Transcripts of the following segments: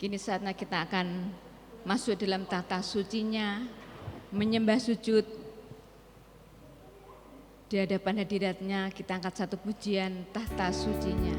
Kini saatnya kita akan masuk dalam tata sucinya, menyembah sujud. Di hadapan hadiratnya kita angkat satu pujian tata sucinya.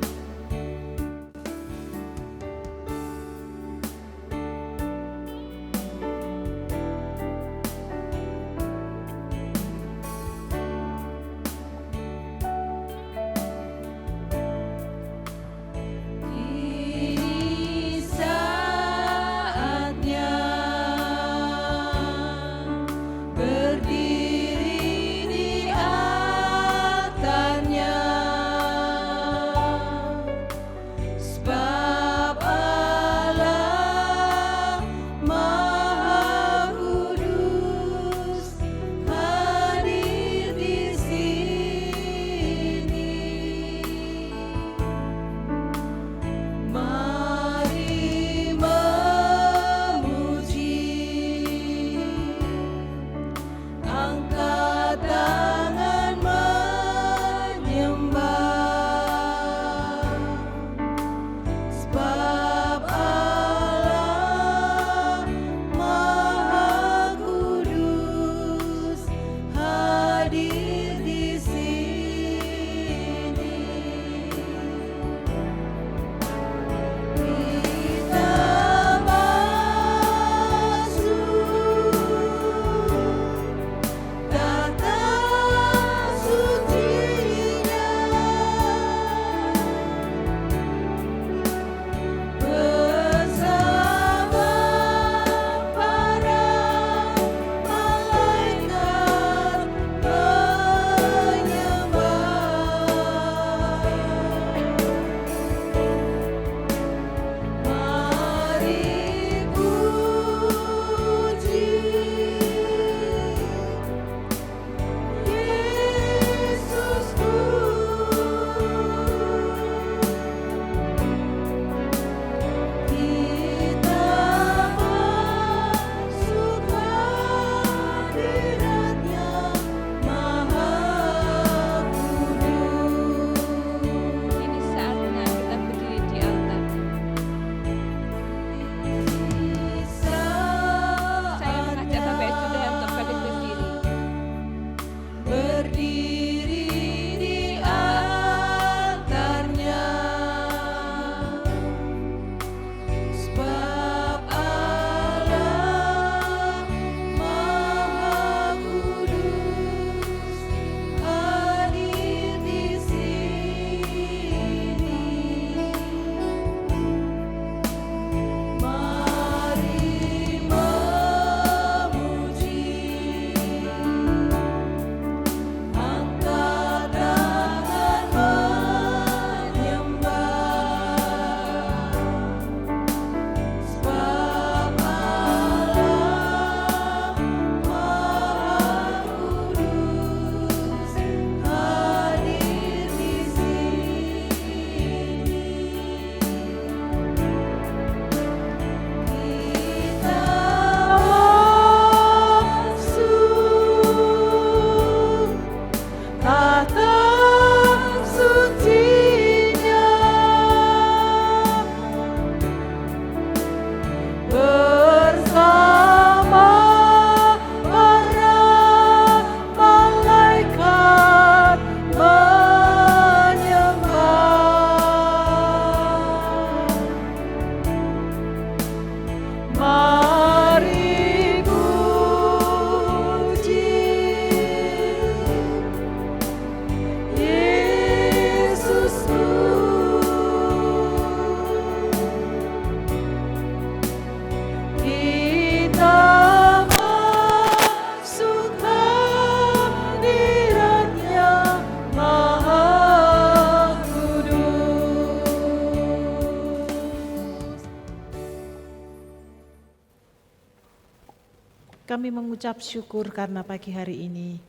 Kami mengucap syukur karena pagi hari ini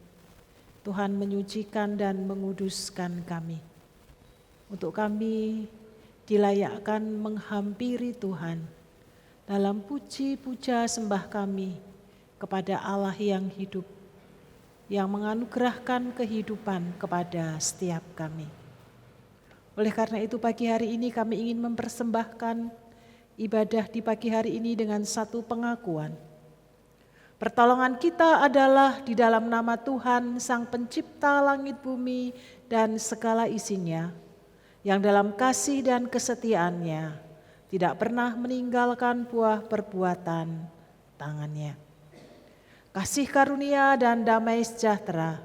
Tuhan menyucikan dan menguduskan kami. Untuk kami dilayakkan menghampiri Tuhan dalam puji puja sembah kami kepada Allah yang hidup, yang menganugerahkan kehidupan kepada setiap kami. Oleh karena itu pagi hari ini kami ingin mempersembahkan ibadah di pagi hari ini dengan satu pengakuan. Pertolongan kita adalah di dalam nama Tuhan, Sang Pencipta langit bumi dan segala isinya, yang dalam kasih dan kesetiaannya tidak pernah meninggalkan buah perbuatan tangannya. Kasih karunia dan damai sejahtera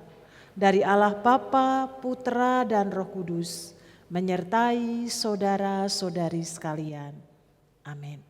dari Allah Bapa, Putra, dan Roh Kudus menyertai saudara-saudari sekalian. Amin.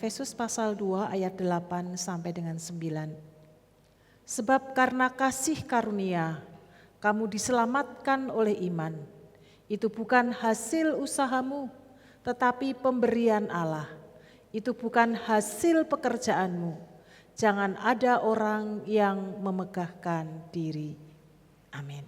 Efesus pasal 2 ayat 8 sampai dengan 9. Sebab karena kasih karunia kamu diselamatkan oleh iman. Itu bukan hasil usahamu, tetapi pemberian Allah. Itu bukan hasil pekerjaanmu. Jangan ada orang yang memegahkan diri. Amin.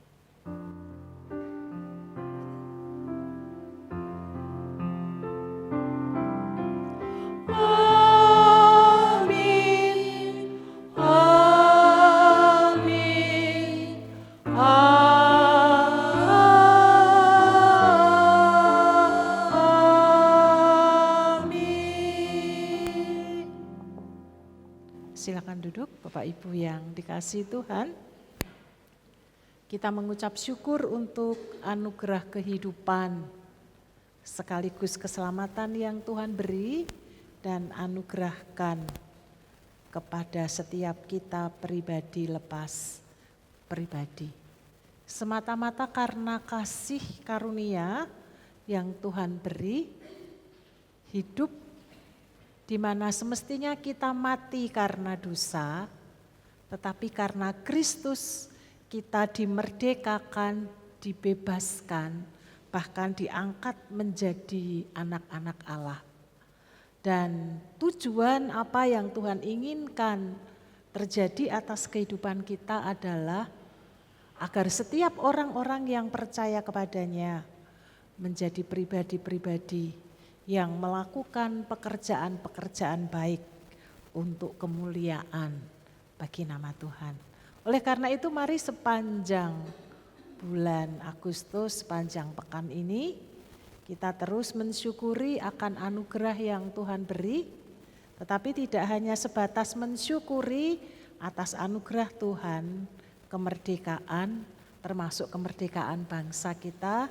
Silakan duduk Bapak Ibu yang dikasihi Tuhan. Kita mengucap syukur untuk anugerah kehidupan sekaligus keselamatan yang Tuhan beri dan anugerahkan kepada setiap kita pribadi lepas pribadi. Semata-mata karena kasih karunia yang Tuhan beri, hidup di mana semestinya kita mati karena dosa, tetapi karena Kristus kita dimerdekakan, dibebaskan, bahkan diangkat menjadi anak-anak Allah. Dan tujuan apa yang Tuhan inginkan terjadi atas kehidupan kita adalah agar setiap orang-orang yang percaya kepadanya menjadi pribadi-pribadi yang melakukan pekerjaan-pekerjaan baik untuk kemuliaan bagi nama Tuhan. Oleh karena itu mari sepanjang bulan Agustus, sepanjang pekan ini kita terus mensyukuri akan anugerah yang Tuhan beri, tetapi tidak hanya sebatas mensyukuri atas anugerah Tuhan, kemerdekaan termasuk kemerdekaan bangsa kita,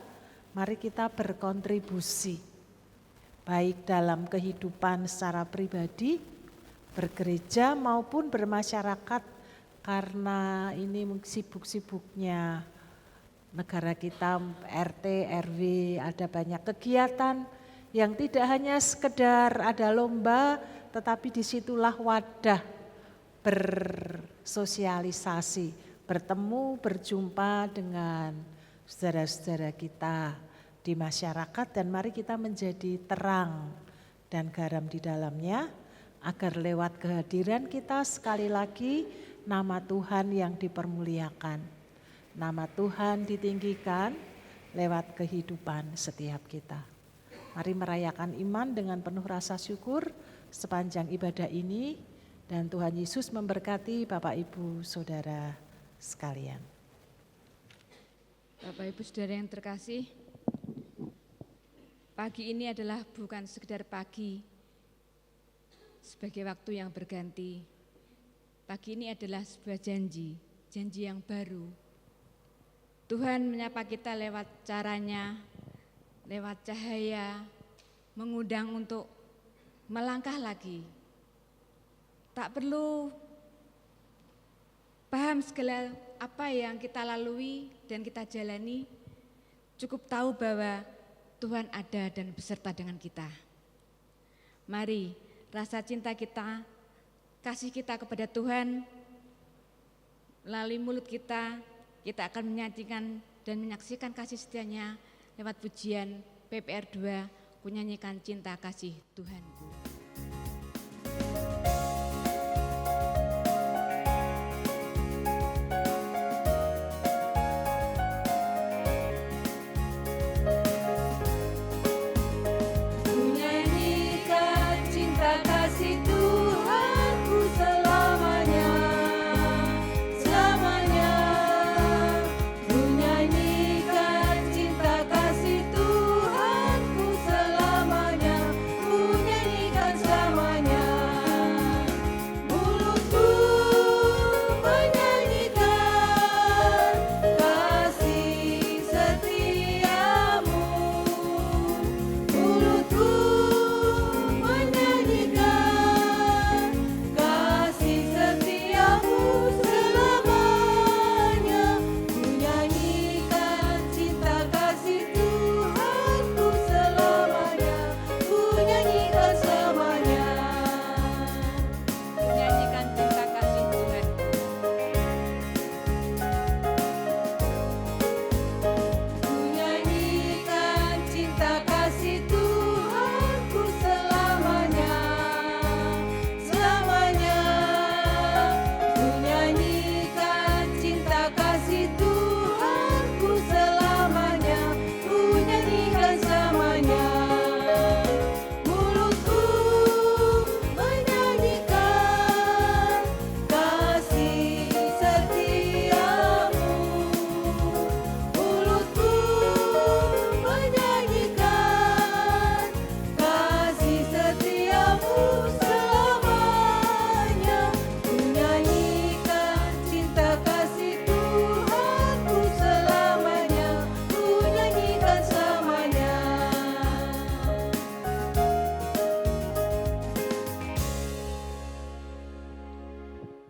mari kita berkontribusi baik dalam kehidupan secara pribadi, bergereja maupun bermasyarakat, karena ini sibuk-sibuknya negara kita, RT, RW, ada banyak kegiatan yang tidak hanya sekedar ada lomba, tetapi disitulah wadah bersosialisasi, bertemu, berjumpa dengan saudara-saudara kita di masyarakat, dan mari kita menjadi terang dan garam di dalamnya, agar lewat kehadiran kita sekali lagi nama Tuhan yang dipermuliakan, nama Tuhan ditinggikan lewat kehidupan setiap kita. Mari merayakan iman dengan penuh rasa syukur sepanjang ibadah ini, dan Tuhan Yesus memberkati Bapak Ibu Saudara sekalian. Bapak Ibu Saudara yang terkasih, pagi ini adalah bukan sekedar pagi sebagai waktu yang berganti. Pagi ini adalah sebuah janji yang baru. Tuhan menyapa kita lewat caranya, lewat cahaya, mengundang untuk melangkah lagi. Tak perlu paham segala apa yang kita lalui dan kita jalani, cukup tahu bahwa Tuhan ada dan beserta dengan kita. Mari rasa cinta kita, kasih kita kepada Tuhan, melalui mulut kita akan menyanyikan dan menyaksikan kasih setianya lewat pujian PPR 2, ku nyanyikan cinta kasih Tuhanku.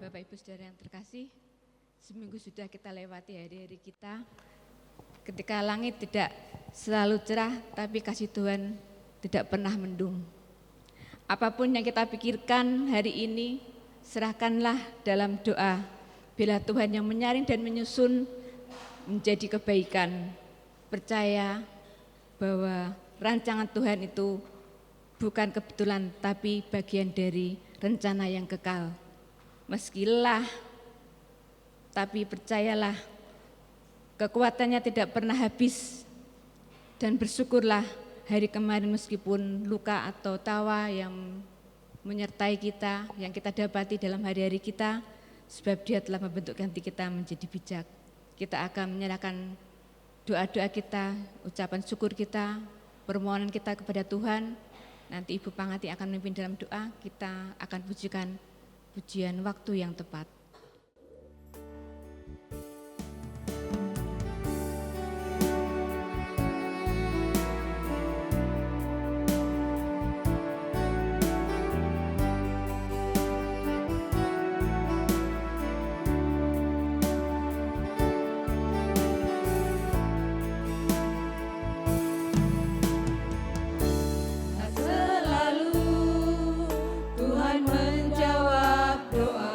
Bapak Ibu Saudara yang terkasih, seminggu sudah kita lewati hari-hari kita. Ketika langit tidak selalu cerah, tapi kasih Tuhan tidak pernah mendung. Apapun yang kita pikirkan hari ini, serahkanlah dalam doa. Bila Tuhan yang menyaring dan menyusun menjadi kebaikan. Percaya bahwa rancangan Tuhan itu bukan kebetulan, tapi bagian dari rencana yang kekal. Meskilah, tapi percayalah, kekuatannya tidak pernah habis. Dan bersyukurlah hari kemarin meskipun luka atau tawa yang menyertai kita, yang kita dapati dalam hari-hari kita, sebab Dia telah membentuk hati kita menjadi bijak. Kita akan menyerahkan doa-doa kita, ucapan syukur kita, permohonan kita kepada Tuhan. Nanti Ibu Pangati akan memimpin dalam doa, kita akan pujikan pujian waktu yang tepat. Selalu Tuhan menjawab doa.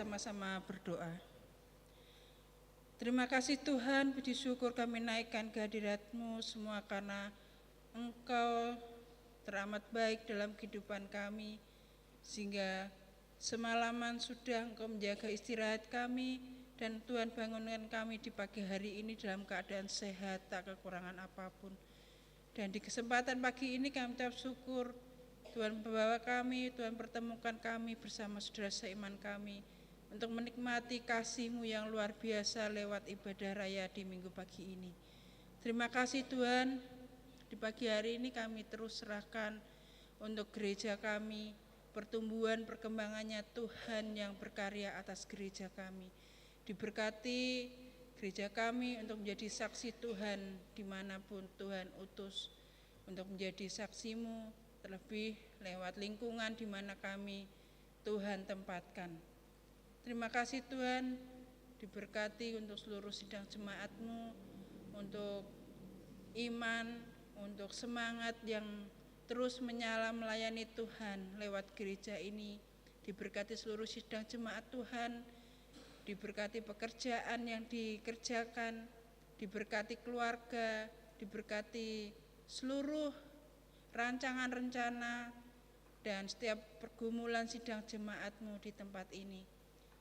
sama-sama berdoa. Terima kasih Tuhan, puji syukur kami naikkan kehadirat-Mu semua karena Engkau teramat baik dalam kehidupan kami, sehingga semalaman sudah Engkau menjaga istirahat kami, dan Tuhan bangunkan kami di pagi hari ini dalam keadaan sehat, tak kekurangan apapun. Dan di kesempatan pagi ini kami ucap syukur, Tuhan membawa kami, Tuhan pertemukan kami bersama saudara seiman kami, untuk menikmati kasih-Mu yang luar biasa lewat ibadah raya di minggu pagi ini. Terima kasih Tuhan, di pagi hari ini kami terus serahkan untuk gereja kami, pertumbuhan perkembangannya Tuhan yang berkarya atas gereja kami. Diberkati gereja kami untuk menjadi saksi Tuhan dimanapun Tuhan utus, untuk menjadi saksi-Mu, terlebih lewat lingkungan di mana kami Tuhan tempatkan. Terima kasih Tuhan, diberkati untuk seluruh sidang jemaat-Mu, untuk iman, untuk semangat yang terus menyala melayani Tuhan lewat gereja ini. Diberkati seluruh sidang jemaat Tuhan, diberkati pekerjaan yang dikerjakan, diberkati keluarga, diberkati seluruh rancangan rencana dan setiap pergumulan sidang jemaat-Mu di tempat ini.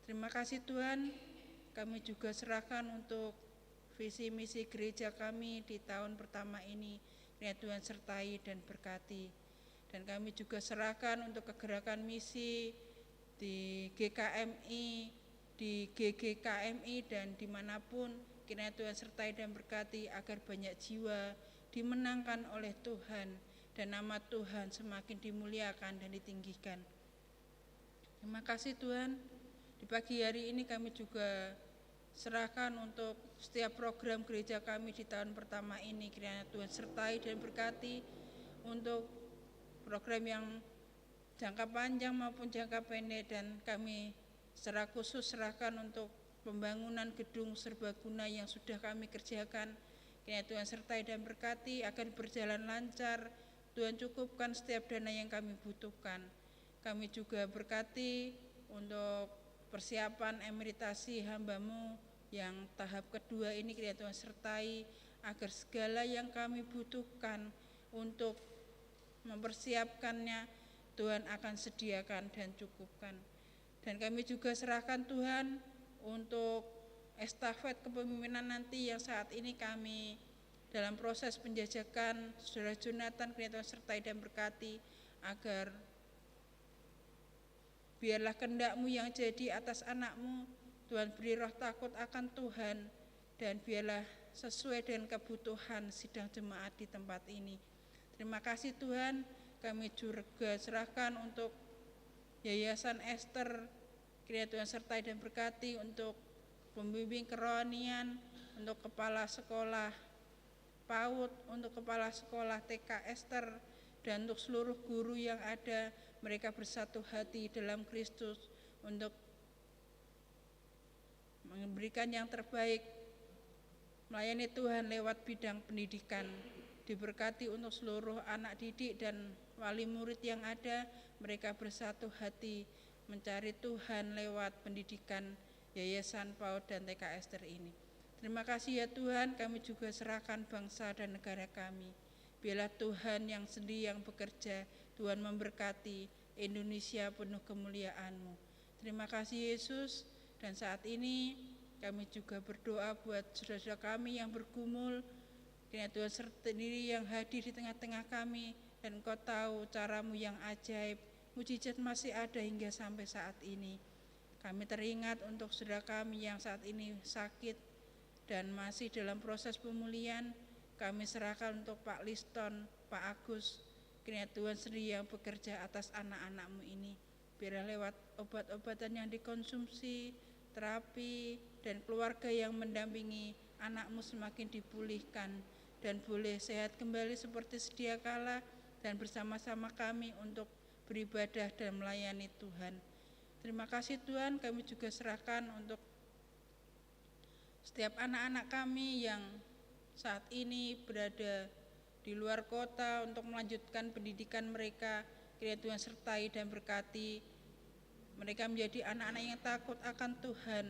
Terima kasih Tuhan, kami juga serahkan untuk visi misi gereja kami di tahun pertama ini. Ya Tuhan sertai dan berkati. Dan kami juga serahkan untuk kegerakan misi di GKMI, di GGKMI dan dimanapun, kiranya Tuhan sertai dan berkati agar banyak jiwa dimenangkan oleh Tuhan dan nama Tuhan semakin dimuliakan dan ditinggikan. Terima kasih Tuhan. Di pagi hari ini kami juga serahkan untuk setiap program gereja kami di tahun pertama ini, kiranya Tuhan sertai dan berkati untuk program yang jangka panjang maupun jangka pendek, dan kami secara khusus serahkan untuk pembangunan gedung serbaguna yang sudah kami kerjakan. Kiranya Tuhan sertai dan berkati agar berjalan lancar, Tuhan cukupkan setiap dana yang kami butuhkan. Kami juga berkati untuk persiapan emeritasi hamba-Mu yang tahap kedua ini, kiranya Tuhan sertai agar segala yang kami butuhkan untuk mempersiapkannya Tuhan akan sediakan dan cukupkan. Dan kami juga serahkan Tuhan untuk estafet kepemimpinan nanti yang saat ini kami dalam proses penjajakan. Saudara Jonathan, kiranya Tuhan sertai dan berkati agar biarlah kehendak-Mu yang jadi atas anak-Mu. Tuhan beri roh takut akan Tuhan, dan biarlah sesuai dengan kebutuhan sidang jemaat di tempat ini. Terima kasih Tuhan, kami juga serahkan untuk Yayasan Esther, kiranya Tuhan sertai dan berkati untuk pembimbing kerohanian, untuk kepala sekolah PAUD, untuk kepala sekolah TK Esther, dan untuk seluruh guru yang ada. Mereka bersatu hati dalam Kristus untuk memberikan yang terbaik melayani Tuhan lewat bidang pendidikan. Diberkati untuk seluruh anak didik dan wali murid yang ada, mereka bersatu hati mencari Tuhan lewat pendidikan Yayasan PAUD dan TK Esther ini. Terima kasih ya Tuhan, kami juga serahkan bangsa dan negara kami. Biarlah Tuhan yang sendiri yang bekerja, Tuhan memberkati Indonesia penuh kemuliaan-Mu. Terima kasih Yesus, dan saat ini kami juga berdoa buat saudara-saudara kami yang bergumul. Kiranya Tuhan sendiri yang hadir di tengah-tengah kami, dan Engkau tahu cara-Mu yang ajaib, mujizat masih ada hingga sampai saat ini. Kami teringat untuk saudara kami yang saat ini sakit dan masih dalam proses pemulihan. Kami serahkan untuk Pak Liston, Pak Agus, kiranya Tuhan sendiri yang bekerja atas anak-anak-Mu ini. Biarlah lewat obat-obatan yang dikonsumsi, terapi, dan keluarga yang mendampingi anak-Mu semakin dipulihkan dan boleh sehat kembali seperti sedia kala, dan bersama-sama kami untuk beribadah dan melayani Tuhan. Terima kasih Tuhan, kami juga serahkan untuk setiap anak-anak kami yang saat ini berada di luar kota untuk melanjutkan pendidikan mereka. Kiranya Tuhan sertai dan berkati Mereka menjadi anak-anak yang takut akan Tuhan,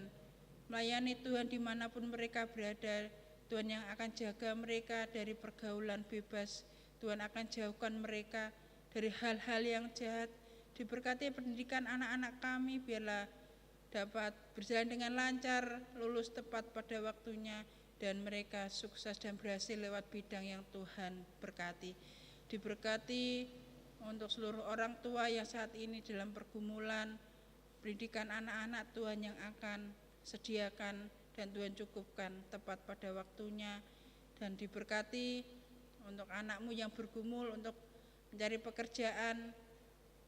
melayani Tuhan dimanapun mereka berada. Tuhan yang akan jaga mereka dari pergaulan bebas. Tuhan akan jauhkan mereka dari hal-hal yang jahat. Diberkati pendidikan anak-anak kami, biarlah dapat berjalan dengan lancar, lulus tepat pada waktunya, dan mereka sukses dan berhasil lewat bidang yang Tuhan berkati. Diberkati untuk seluruh orang tua yang saat ini dalam pergumulan, pendidikan anak-anak Tuhan yang akan sediakan dan Tuhan cukupkan tepat pada waktunya. Dan diberkati untuk anakmu yang bergumul untuk mencari pekerjaan,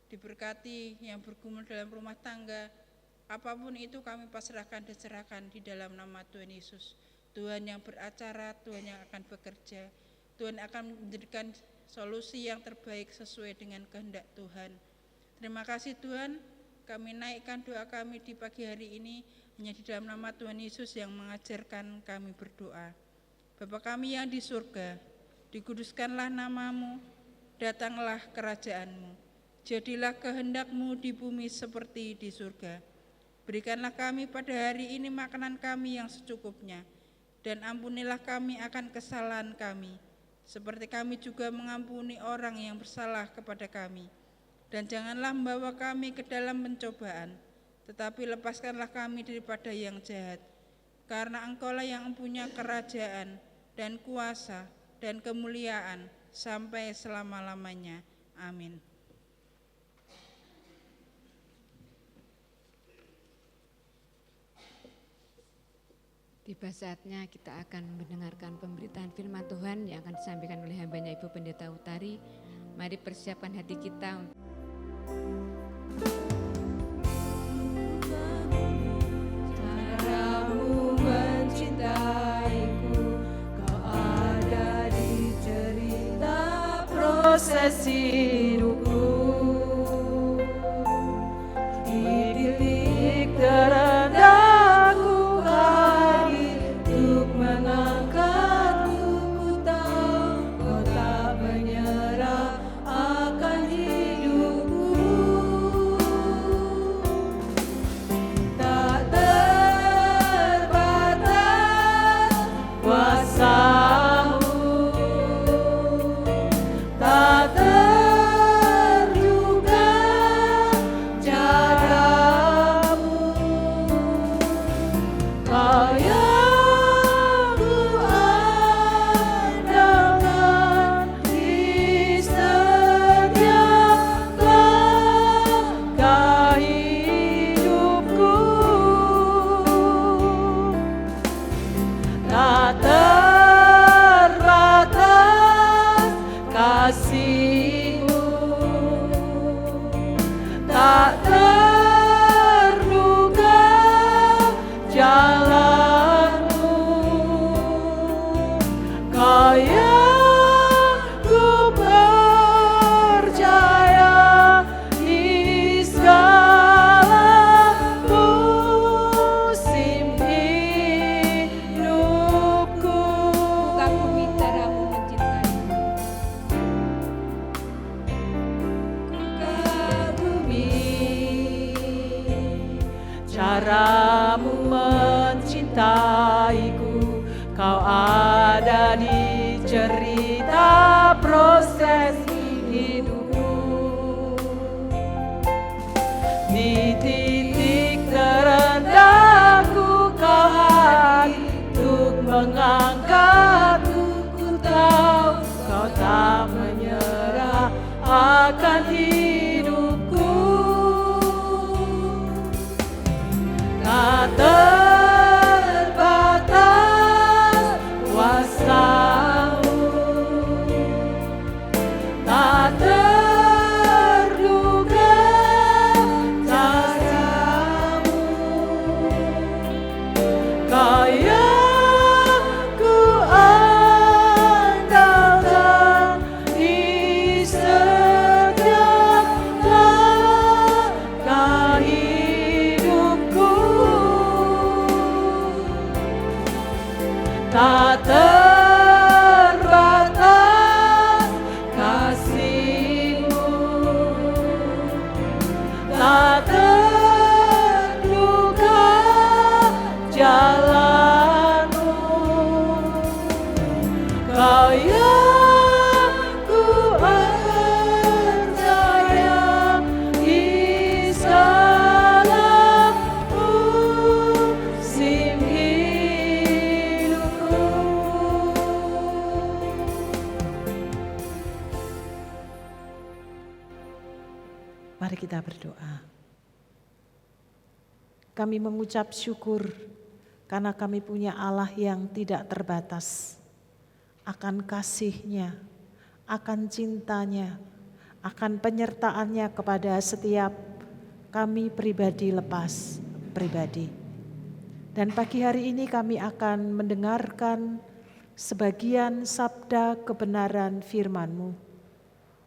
diberkati yang bergumul dalam rumah tangga, apapun itu kami pasrahkan dan serahkan di dalam nama Tuhan Yesus. Tuhan yang beracara, Tuhan yang akan bekerja, Tuhan akan memberikan solusi yang terbaik sesuai dengan kehendak Tuhan. Terima kasih Tuhan, kami naikkan doa kami di pagi hari ini hanya di dalam nama Tuhan Yesus yang mengajarkan kami berdoa. Bapa kami yang di surga, dikuduskanlah namamu, datanglah kerajaanmu, jadilah kehendak-Mu di bumi seperti di surga. Berikanlah kami pada hari ini makanan kami yang secukupnya, dan ampunilah kami akan kesalahan kami, seperti kami juga mengampuni orang yang bersalah kepada kami. Dan janganlah membawa kami ke dalam pencobaan, tetapi lepaskanlah kami daripada yang jahat. Karena Engkau-lah yang mempunyai kerajaan dan kuasa dan kemuliaan sampai selama-lamanya. Amin. Tiba saatnya kita akan mendengarkan pemberitaan firman Tuhan yang akan disampaikan oleh hambanya Ibu Pendeta Utari. Mari persiapkan hati kita untuk Caramu mencintaiku, kau ada di cerita proses hidupku. Di titik terendahku hadir untuk mengangkatku. Ku tahu kau tak menyerah akan hidupku. Tak terbatas kuasa-Mu, tak terduga cara-Mu. Kau yang ku andalkan, disediakan hidupku. Tak terbatas kasih-Mu, tak terduga jalan-Mu. Kau yang ku percaya di segala musim hidupku. buka bumi caramu mencintaiku. Buka bumi, caramu mencintaiku, kau ada di cerita proses hidupku. Di titik terendahku kau hadir untuk mengangkatku. Ku tahu kau tak menyerah akan hidupku. Tak terbatas kuasa-Mu, tak terduga cara-Mu. Kau yang ku andalkan, disediakan hidupku. Tak terbatas kasih-Mu, tak terduga kita berdoa. Kami mengucap syukur karena kami punya Allah yang tidak terbatas akan kasih-Nya, akan cintanya, akan penyertaannya kepada setiap kami pribadi lepas pribadi. Dan pagi hari ini kami akan mendengarkan sebagian sabda kebenaran firman-Mu.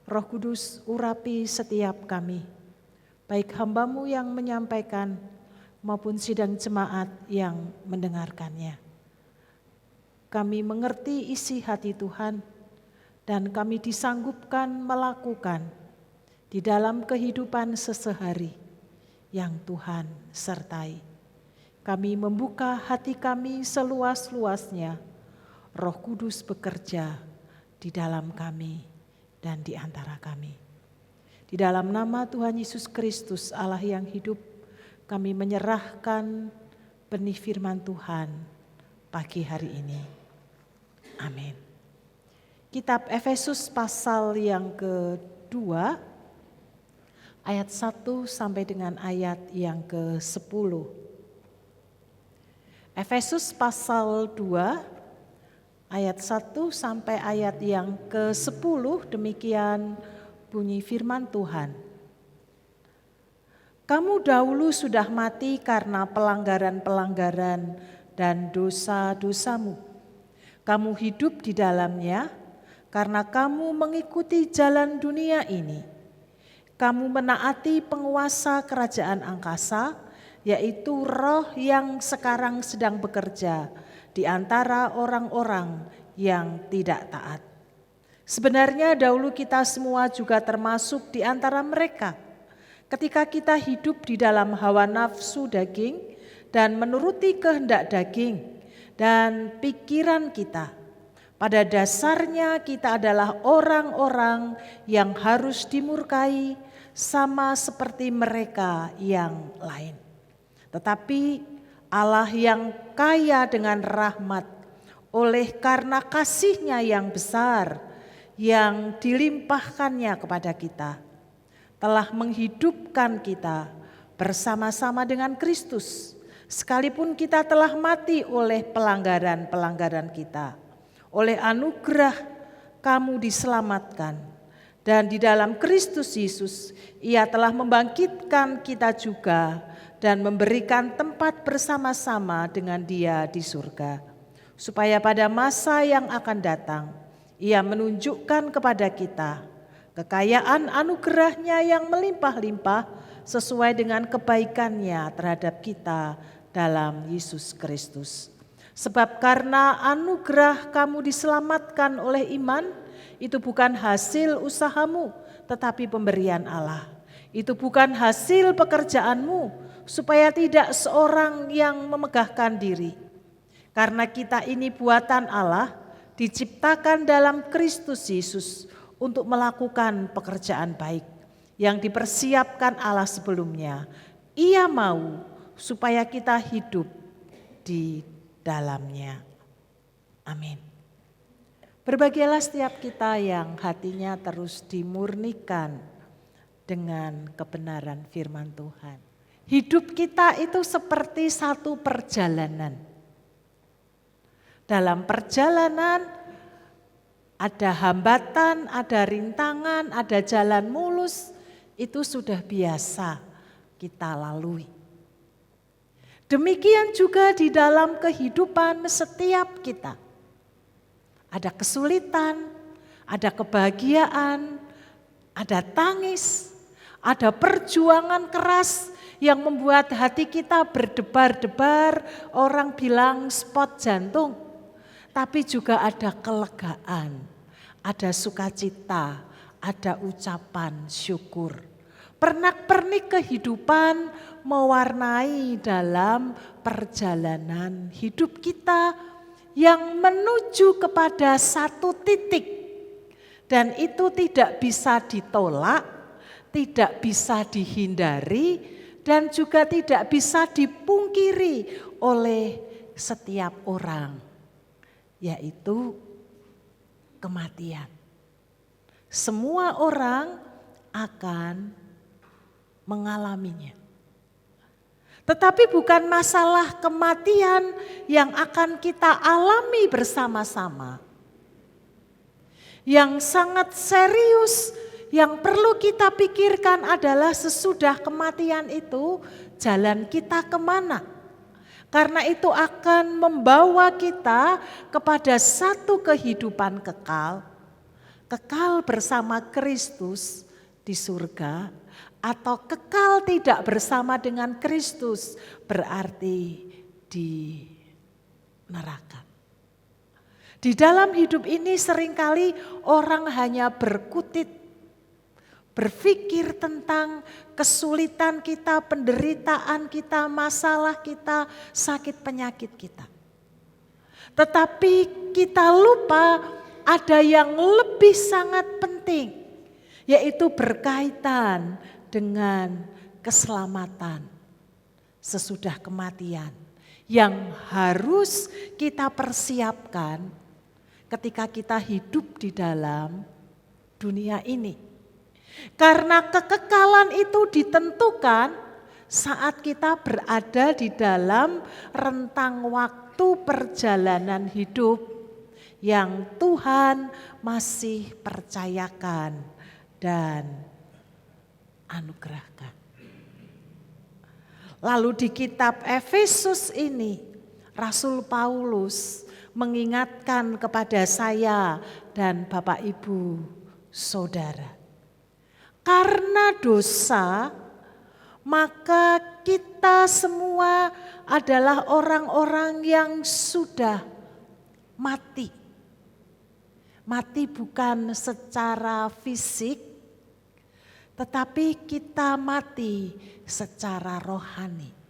Roh Kudus urapi setiap kami, baik hamba-Mu yang menyampaikan maupun sidang jemaat yang mendengarkannya. Kami mengerti isi hati Tuhan dan kami disanggupkan melakukan di dalam kehidupan sesehari yang Tuhan sertai. Kami membuka hati kami seluas-luasnya. Roh Kudus bekerja di dalam kami dan di antara kami. Di dalam nama Tuhan Yesus Kristus Allah yang hidup, kami menyerahkan benih firman Tuhan pagi hari ini. Amin. Kitab Efesus pasal yang kedua, ayat 1 sampai dengan ayat yang ke-10. Efesus pasal 2, ayat 1 sampai ayat yang ke-10, demikian bunyi firman Tuhan. Kamu dahulu sudah mati karena pelanggaran-pelanggaran dan dosa-dosamu. Kamu hidup di dalamnya karena kamu mengikuti jalan dunia ini. Kamu menaati penguasa kerajaan angkasa, yaitu roh yang sekarang sedang bekerja di antara orang-orang yang tidak taat. Sebenarnya dahulu kita semua juga termasuk di antara mereka. Ketika kita hidup di dalam hawa nafsu daging dan menuruti kehendak daging dan pikiran kita, pada dasarnya kita adalah orang-orang yang harus dimurkai sama seperti mereka yang lain. Tetapi Allah yang kaya dengan rahmat, oleh karena kasih-Nya yang besar yang dilimpahkannya kepada kita, telah menghidupkan kita bersama-sama dengan Kristus, sekalipun kita telah mati oleh pelanggaran-pelanggaran kita. Oleh anugerah kamu diselamatkan, dan di dalam Kristus Yesus Ia telah membangkitkan kita juga dan memberikan tempat bersama-sama dengan Dia di surga, supaya pada masa yang akan datang Ia menunjukkan kepada kita kekayaan anugerah-Nya yang melimpah-limpah sesuai dengan kebaikan-Nya terhadap kita dalam Yesus Kristus. Sebab karena anugerah kamu diselamatkan oleh iman, itu bukan hasil usahamu, tetapi pemberian Allah. Itu bukan hasil pekerjaanmu, supaya tidak seorang yang memegahkan diri. Karena kita ini buatan Allah, diciptakan dalam Kristus Yesus untuk melakukan pekerjaan baik yang dipersiapkan Allah sebelumnya. Ia mau supaya kita hidup di dalamnya. Amin. Berbahagialah setiap kita yang hatinya terus dimurnikan dengan kebenaran firman Tuhan. Hidup kita itu seperti satu perjalanan. Dalam perjalanan ada hambatan, ada rintangan, ada jalan mulus, itu sudah biasa kita lalui. Demikian juga di dalam kehidupan setiap kita. Ada kesulitan, ada kebahagiaan, ada tangis, ada perjuangan keras yang membuat hati kita berdebar-debar, orang bilang spot jantung. Tapi juga ada kelegaan, ada sukacita, ada ucapan syukur. Pernak-pernik kehidupan mewarnai dalam perjalanan hidup kita yang menuju kepada satu titik. Dan itu tidak bisa ditolak, tidak bisa dihindari, dan juga tidak bisa dipungkiri oleh setiap orang, yaitu kematian. Semua orang akan mengalaminya. Tetapi bukan masalah kematian yang akan kita alami bersama-sama. Yang sangat serius yang perlu kita pikirkan adalah sesudah kematian itu jalan kita kemana. Karena itu akan membawa kita kepada satu kehidupan kekal. Kekal bersama Kristus di surga atau kekal tidak bersama dengan Kristus berarti di neraka. Di dalam hidup ini seringkali orang hanya berkutit, berpikir tentang kesulitan kita, penderitaan kita, masalah kita, sakit penyakit kita. Tetapi kita lupa ada yang lebih sangat penting, yaitu berkaitan dengan keselamatan sesudah kematian yang harus kita persiapkan ketika kita hidup di dalam dunia ini. Karena kekekalan itu ditentukan saat kita berada di dalam rentang waktu perjalanan hidup yang Tuhan masih percayakan dan anugerahkan. Lalu di kitab Efesus ini, Rasul Paulus mengingatkan kepada saya dan Bapak Ibu Saudara. Karena dosa, maka kita semua adalah orang-orang yang sudah mati. Mati bukan secara fisik, tetapi kita mati secara rohani.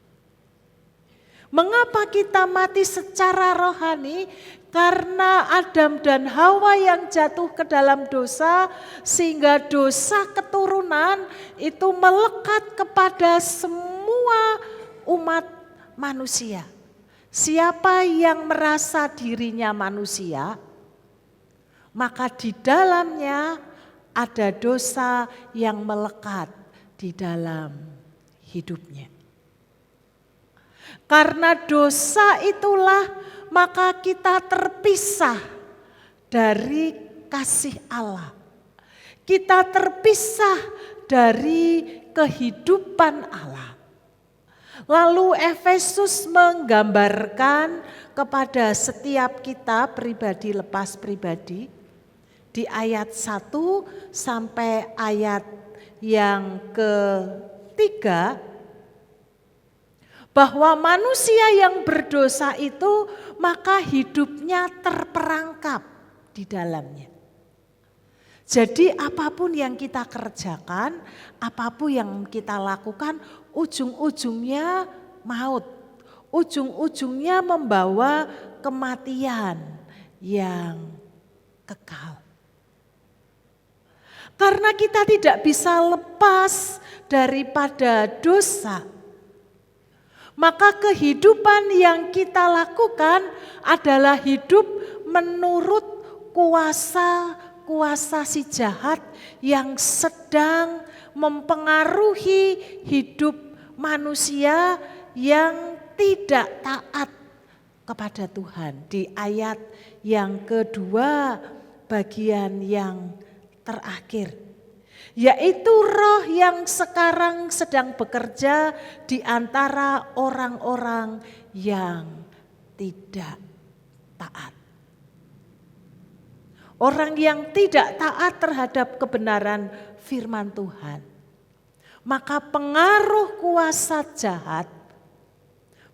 Mengapa kita mati secara rohani? Karena Adam dan Hawa yang jatuh ke dalam dosa, sehingga dosa keturunan itu melekat kepada semua umat manusia. Siapa yang merasa dirinya manusia, maka di dalamnya ada dosa yang melekat di dalam hidupnya. Karena dosa itulah maka kita terpisah dari kasih Allah. Kita terpisah dari kehidupan Allah. Lalu Efesus menggambarkan kepada setiap kita pribadi lepas pribadi di ayat 1 sampai ayat yang ketiga, bahwa manusia yang berdosa itu maka hidupnya terperangkap di dalamnya. Jadi apapun yang kita kerjakan, apapun yang kita lakukan, ujung-ujungnya maut. Ujung-ujungnya membawa kematian yang kekal. Karena kita tidak bisa lepas daripada dosa, maka kehidupan yang kita lakukan adalah hidup menurut kuasa si jahat yang sedang mempengaruhi hidup manusia yang tidak taat kepada Tuhan. Di ayat yang kedua bagian yang terakhir, yaitu roh yang sekarang sedang bekerja di antara orang-orang yang tidak taat. Orang yang tidak taat terhadap kebenaran firman Tuhan. Maka pengaruh kuasa jahat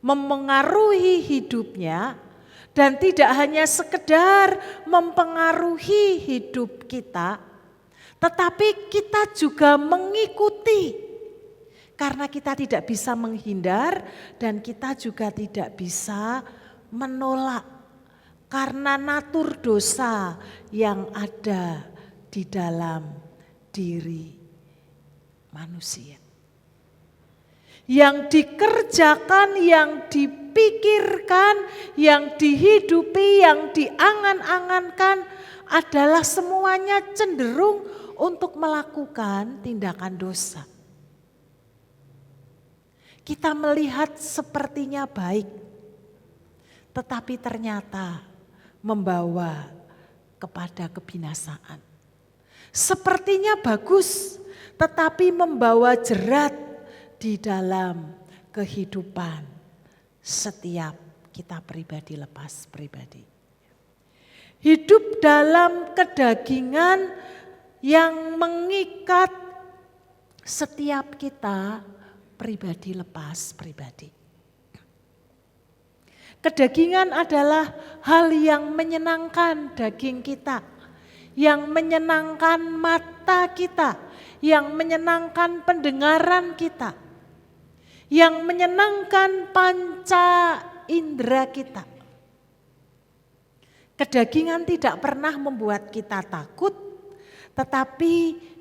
memengaruhi hidupnya dan tidak hanya sekedar mempengaruhi hidup kita, tetapi kita juga mengikuti, karena kita tidak bisa menghindar dan kita juga tidak bisa menolak karena natur dosa yang ada di dalam diri manusia. Yang dikerjakan, yang dipikirkan, yang dihidupi, yang diangan-angankan adalah semuanya cenderung untuk melakukan tindakan dosa. Kita melihat sepertinya baik, tetapi ternyata membawa kepada kebinasaan. Sepertinya bagus, tetapi membawa jerat di dalam kehidupan setiap kita pribadi lepas pribadi. Hidup dalam kedagingan yang mengikat setiap kita pribadi lepas pribadi. Kedagingan adalah hal yang menyenangkan daging kita, yang menyenangkan mata kita, yang menyenangkan pendengaran kita, yang menyenangkan panca indera kita. Kedagingan tidak pernah membuat kita takut, tetapi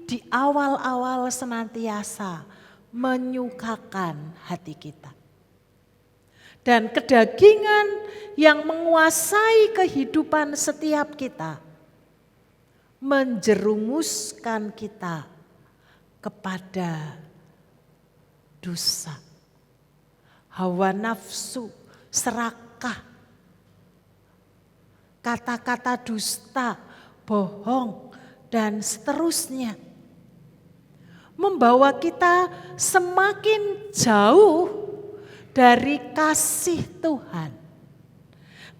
di awal-awal senantiasa menyukakan hati kita. Dan kedagingan yang menguasai kehidupan setiap kita menjerumuskan kita kepada dosa, hawa nafsu, serakah, kata-kata dusta, bohong, dan seterusnya. Membawa kita semakin jauh dari kasih Tuhan.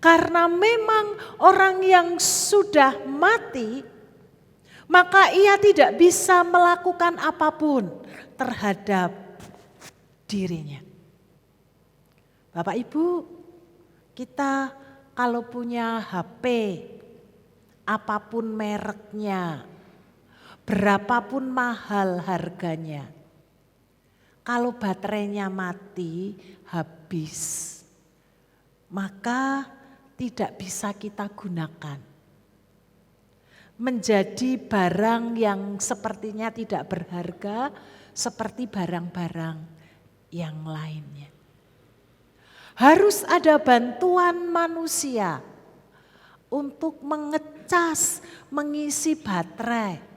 Karena memang orang yang sudah mati, maka ia tidak bisa melakukan apapun terhadap dirinya. Bapak Ibu, kita kalau punya HP, apapun mereknya, berapapun mahal harganya, kalau baterainya mati, habis, maka tidak bisa kita gunakan. Menjadi barang yang sepertinya tidak berharga, seperti barang-barang yang lainnya. Harus ada bantuan manusia untuk mengecas, mengisi baterai.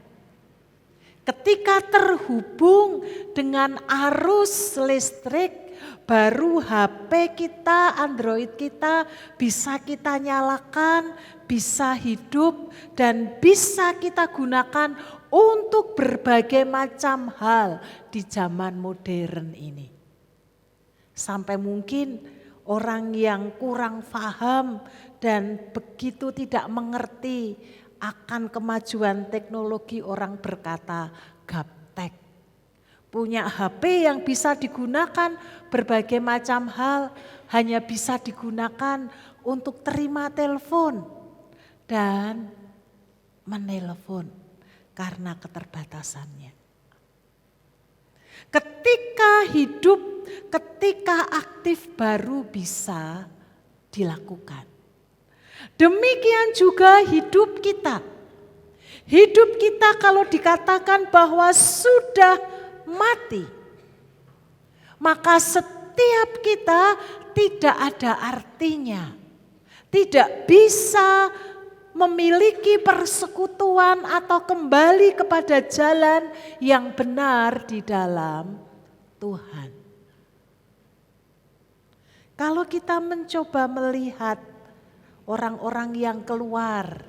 Ketika terhubung dengan arus listrik, baru HP kita, Android kita bisa kita nyalakan, bisa hidup dan bisa kita gunakan untuk berbagai macam hal di zaman modern ini. Sampai mungkin orang yang kurang paham dan begitu tidak mengerti akan kemajuan teknologi, orang berkata gaptek. Punya HP yang bisa digunakan berbagai macam hal, hanya bisa digunakan untuk terima telepon dan menelpon karena keterbatasannya. Ketika hidup, ketika aktif baru bisa dilakukan. Demikian juga hidup kita. Hidup kita kalau dikatakan bahwa sudah mati, maka setiap kita tidak ada artinya. Tidak bisa memiliki persekutuan atau kembali kepada jalan yang benar di dalam Tuhan. Kalau kita mencoba melihat orang-orang yang keluar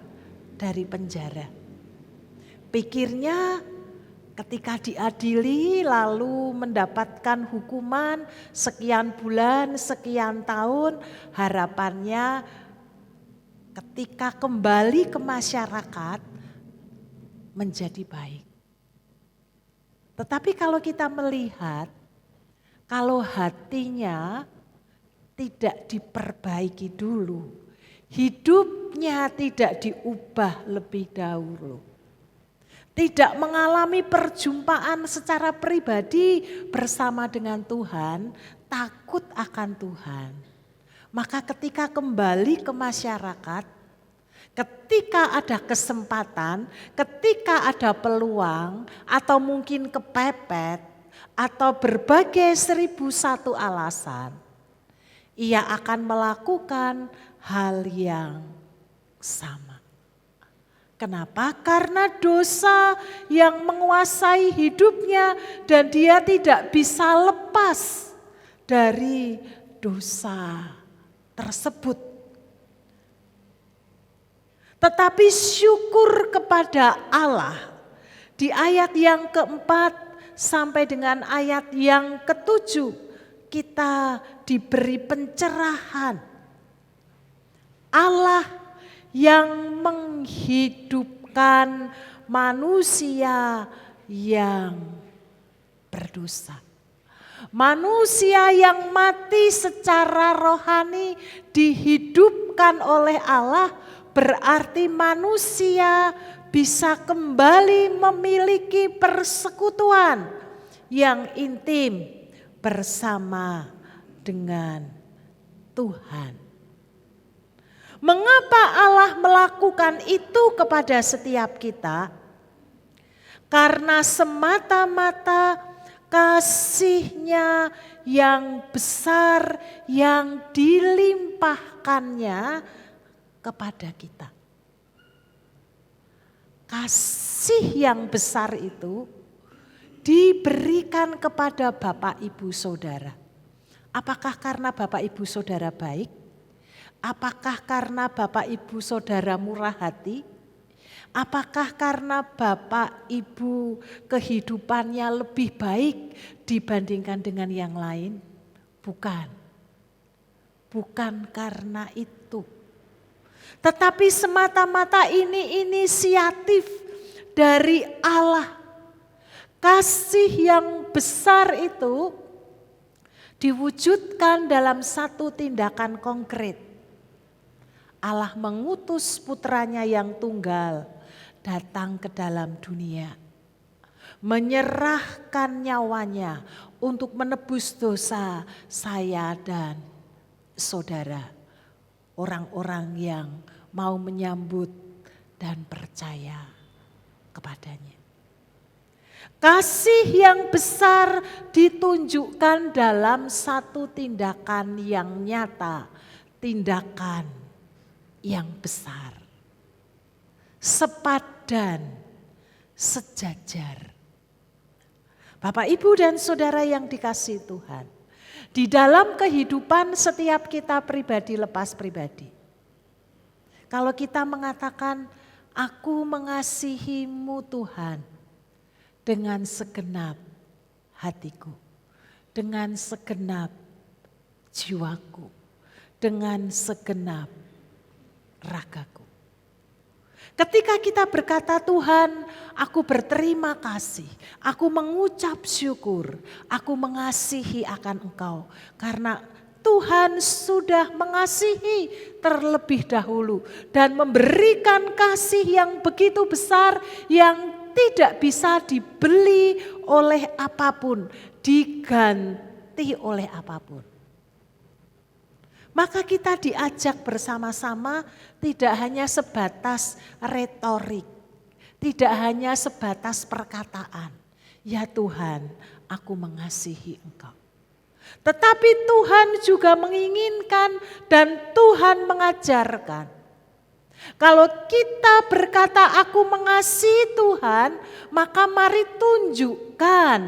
dari penjara, pikirnya ketika diadili lalu mendapatkan hukuman sekian bulan, sekian tahun, harapannya ketika kembali ke masyarakat menjadi baik. Tetapi kalau kita melihat, kalau hatinya tidak diperbaiki dulu, hidupnya tidak diubah lebih dahulu, tidak mengalami perjumpaan secara pribadi bersama dengan Tuhan, takut akan Tuhan, maka ketika kembali ke masyarakat, ketika ada kesempatan, ketika ada peluang, atau mungkin kepepet, atau berbagai 1001 alasan, ia akan melakukan hal yang sama. Kenapa? Karena dosa yang menguasai hidupnya dan dia tidak bisa lepas dari dosa tersebut. Tetapi syukur kepada Allah di ayat yang keempat sampai dengan ayat yang ketujuh kita diberi pencerahan. Allah yang menghidupkan manusia yang berdosa. Manusia yang mati secara rohani dihidupkan oleh Allah, berarti manusia bisa kembali memiliki persekutuan yang intim bersama dengan Tuhan. Mengapa Allah melakukan itu kepada setiap kita? Karena semata-mata kasih-Nya yang besar yang dilimpahkannya kepada kita. Kasih yang besar itu diberikan kepada Bapak Ibu Saudara. Apakah karena Bapak Ibu Saudara baik? Apakah karena Bapak Ibu Saudara murah hati? Apakah karena Bapak Ibu kehidupannya lebih baik dibandingkan dengan yang lain? Bukan. Bukan karena itu. Tetapi semata-mata ini inisiatif dari Allah. Kasih yang besar itu diwujudkan dalam satu tindakan konkret. Allah mengutus putranya yang tunggal datang ke dalam dunia. Menyerahkan nyawanya untuk menebus dosa saya dan saudara. Orang-orang yang mau menyambut dan percaya kepadanya. Kasih yang besar ditunjukkan dalam satu tindakan yang nyata, tindakan yang besar, sepadan, sejajar. Bapak, Ibu dan Saudara yang dikasihi Tuhan, di dalam kehidupan setiap kita pribadi lepas pribadi. Kalau kita mengatakan, aku mengasihimu Tuhan dengan segenap hatiku, dengan segenap jiwaku, dengan segenap ragaku. Ketika kita berkata, Tuhan, aku berterima kasih, aku mengucap syukur, aku mengasihi akan Engkau. Karena Tuhan sudah mengasihi terlebih dahulu dan memberikan kasih yang begitu besar yang tidak bisa dibeli oleh apapun, diganti oleh apapun. Maka kita diajak bersama-sama tidak hanya sebatas retorik, tidak hanya sebatas perkataan. Ya Tuhan, aku mengasihi Engkau. Tetapi Tuhan juga menginginkan dan Tuhan mengajarkan. Kalau kita berkata aku mengasihi Tuhan, maka mari tunjukkan,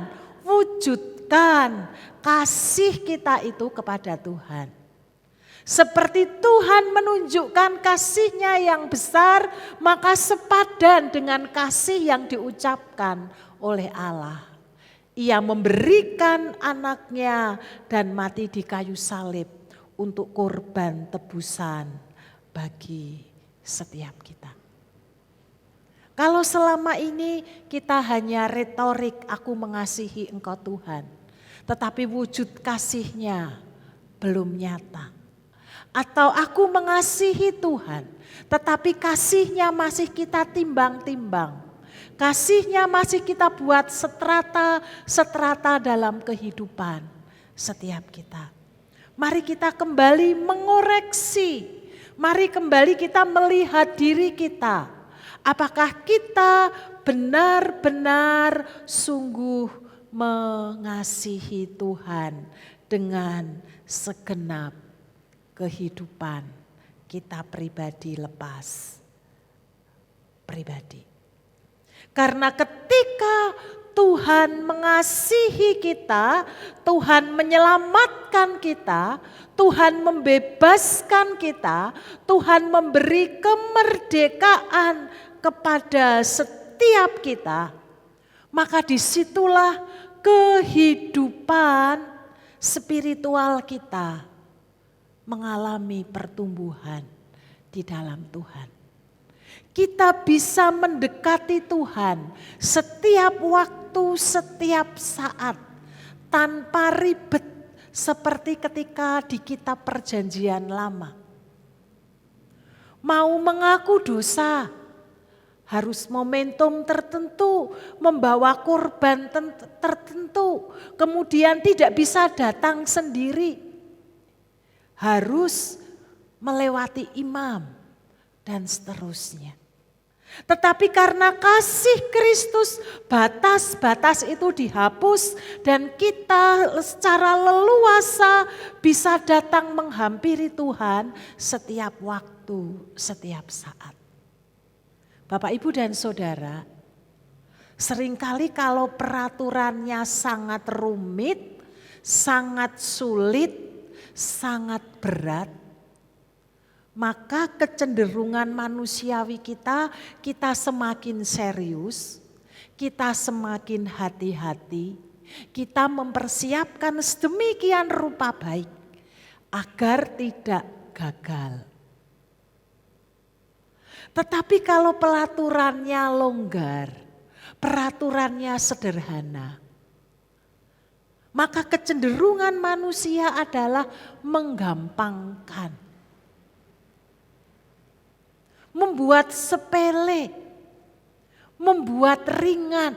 wujudkan kasih kita itu kepada Tuhan. Seperti Tuhan menunjukkan kasih-Nya yang besar, maka sepadan dengan kasih yang diucapkan oleh Allah. Ia memberikan anaknya dan mati di kayu salib untuk korban tebusan bagi setiap kita. Kalau selama ini kita hanya retorik, aku mengasihi Engkau Tuhan, tetapi wujud kasih-Nya belum nyata. Atau aku mengasihi Tuhan, tetapi kasih-Nya masih kita timbang-timbang. Kasih-Nya masih kita buat setrata-setrata dalam kehidupan setiap kita. Mari kita kembali mengoreksi, mari kembali kita melihat diri kita. Apakah kita benar-benar sungguh mengasihi Tuhan dengan segenap kehidupan kita pribadi lepas pribadi. Karena ketika Tuhan mengasihi kita, Tuhan menyelamatkan kita, Tuhan membebaskan kita, Tuhan memberi kemerdekaan kepada setiap kita, maka disitulah kehidupan spiritual kita mengalami pertumbuhan di dalam Tuhan. Kita bisa mendekati Tuhan setiap waktu, setiap saat, tanpa ribet seperti ketika di kitab Perjanjian Lama. Mau mengaku dosa, harus momentum tertentu, membawa korban tertentu, kemudian tidak bisa datang sendiri. Harus melewati imam dan seterusnya. Tetapi karena kasih Kristus, batas-batas itu dihapus dan kita secara leluasa bisa datang menghampiri Tuhan setiap waktu, setiap saat. Bapak, Ibu, dan Saudara, seringkali kalau peraturannya sangat rumit, sangat sulit, sangat berat, maka kecenderungan manusiawi kita semakin serius, kita semakin hati-hati, kita mempersiapkan sedemikian rupa baik agar tidak gagal. Tetapi kalau peraturannya longgar, peraturannya sederhana, maka kecenderungan manusia adalah menggampangkan, membuat sepele, membuat ringan.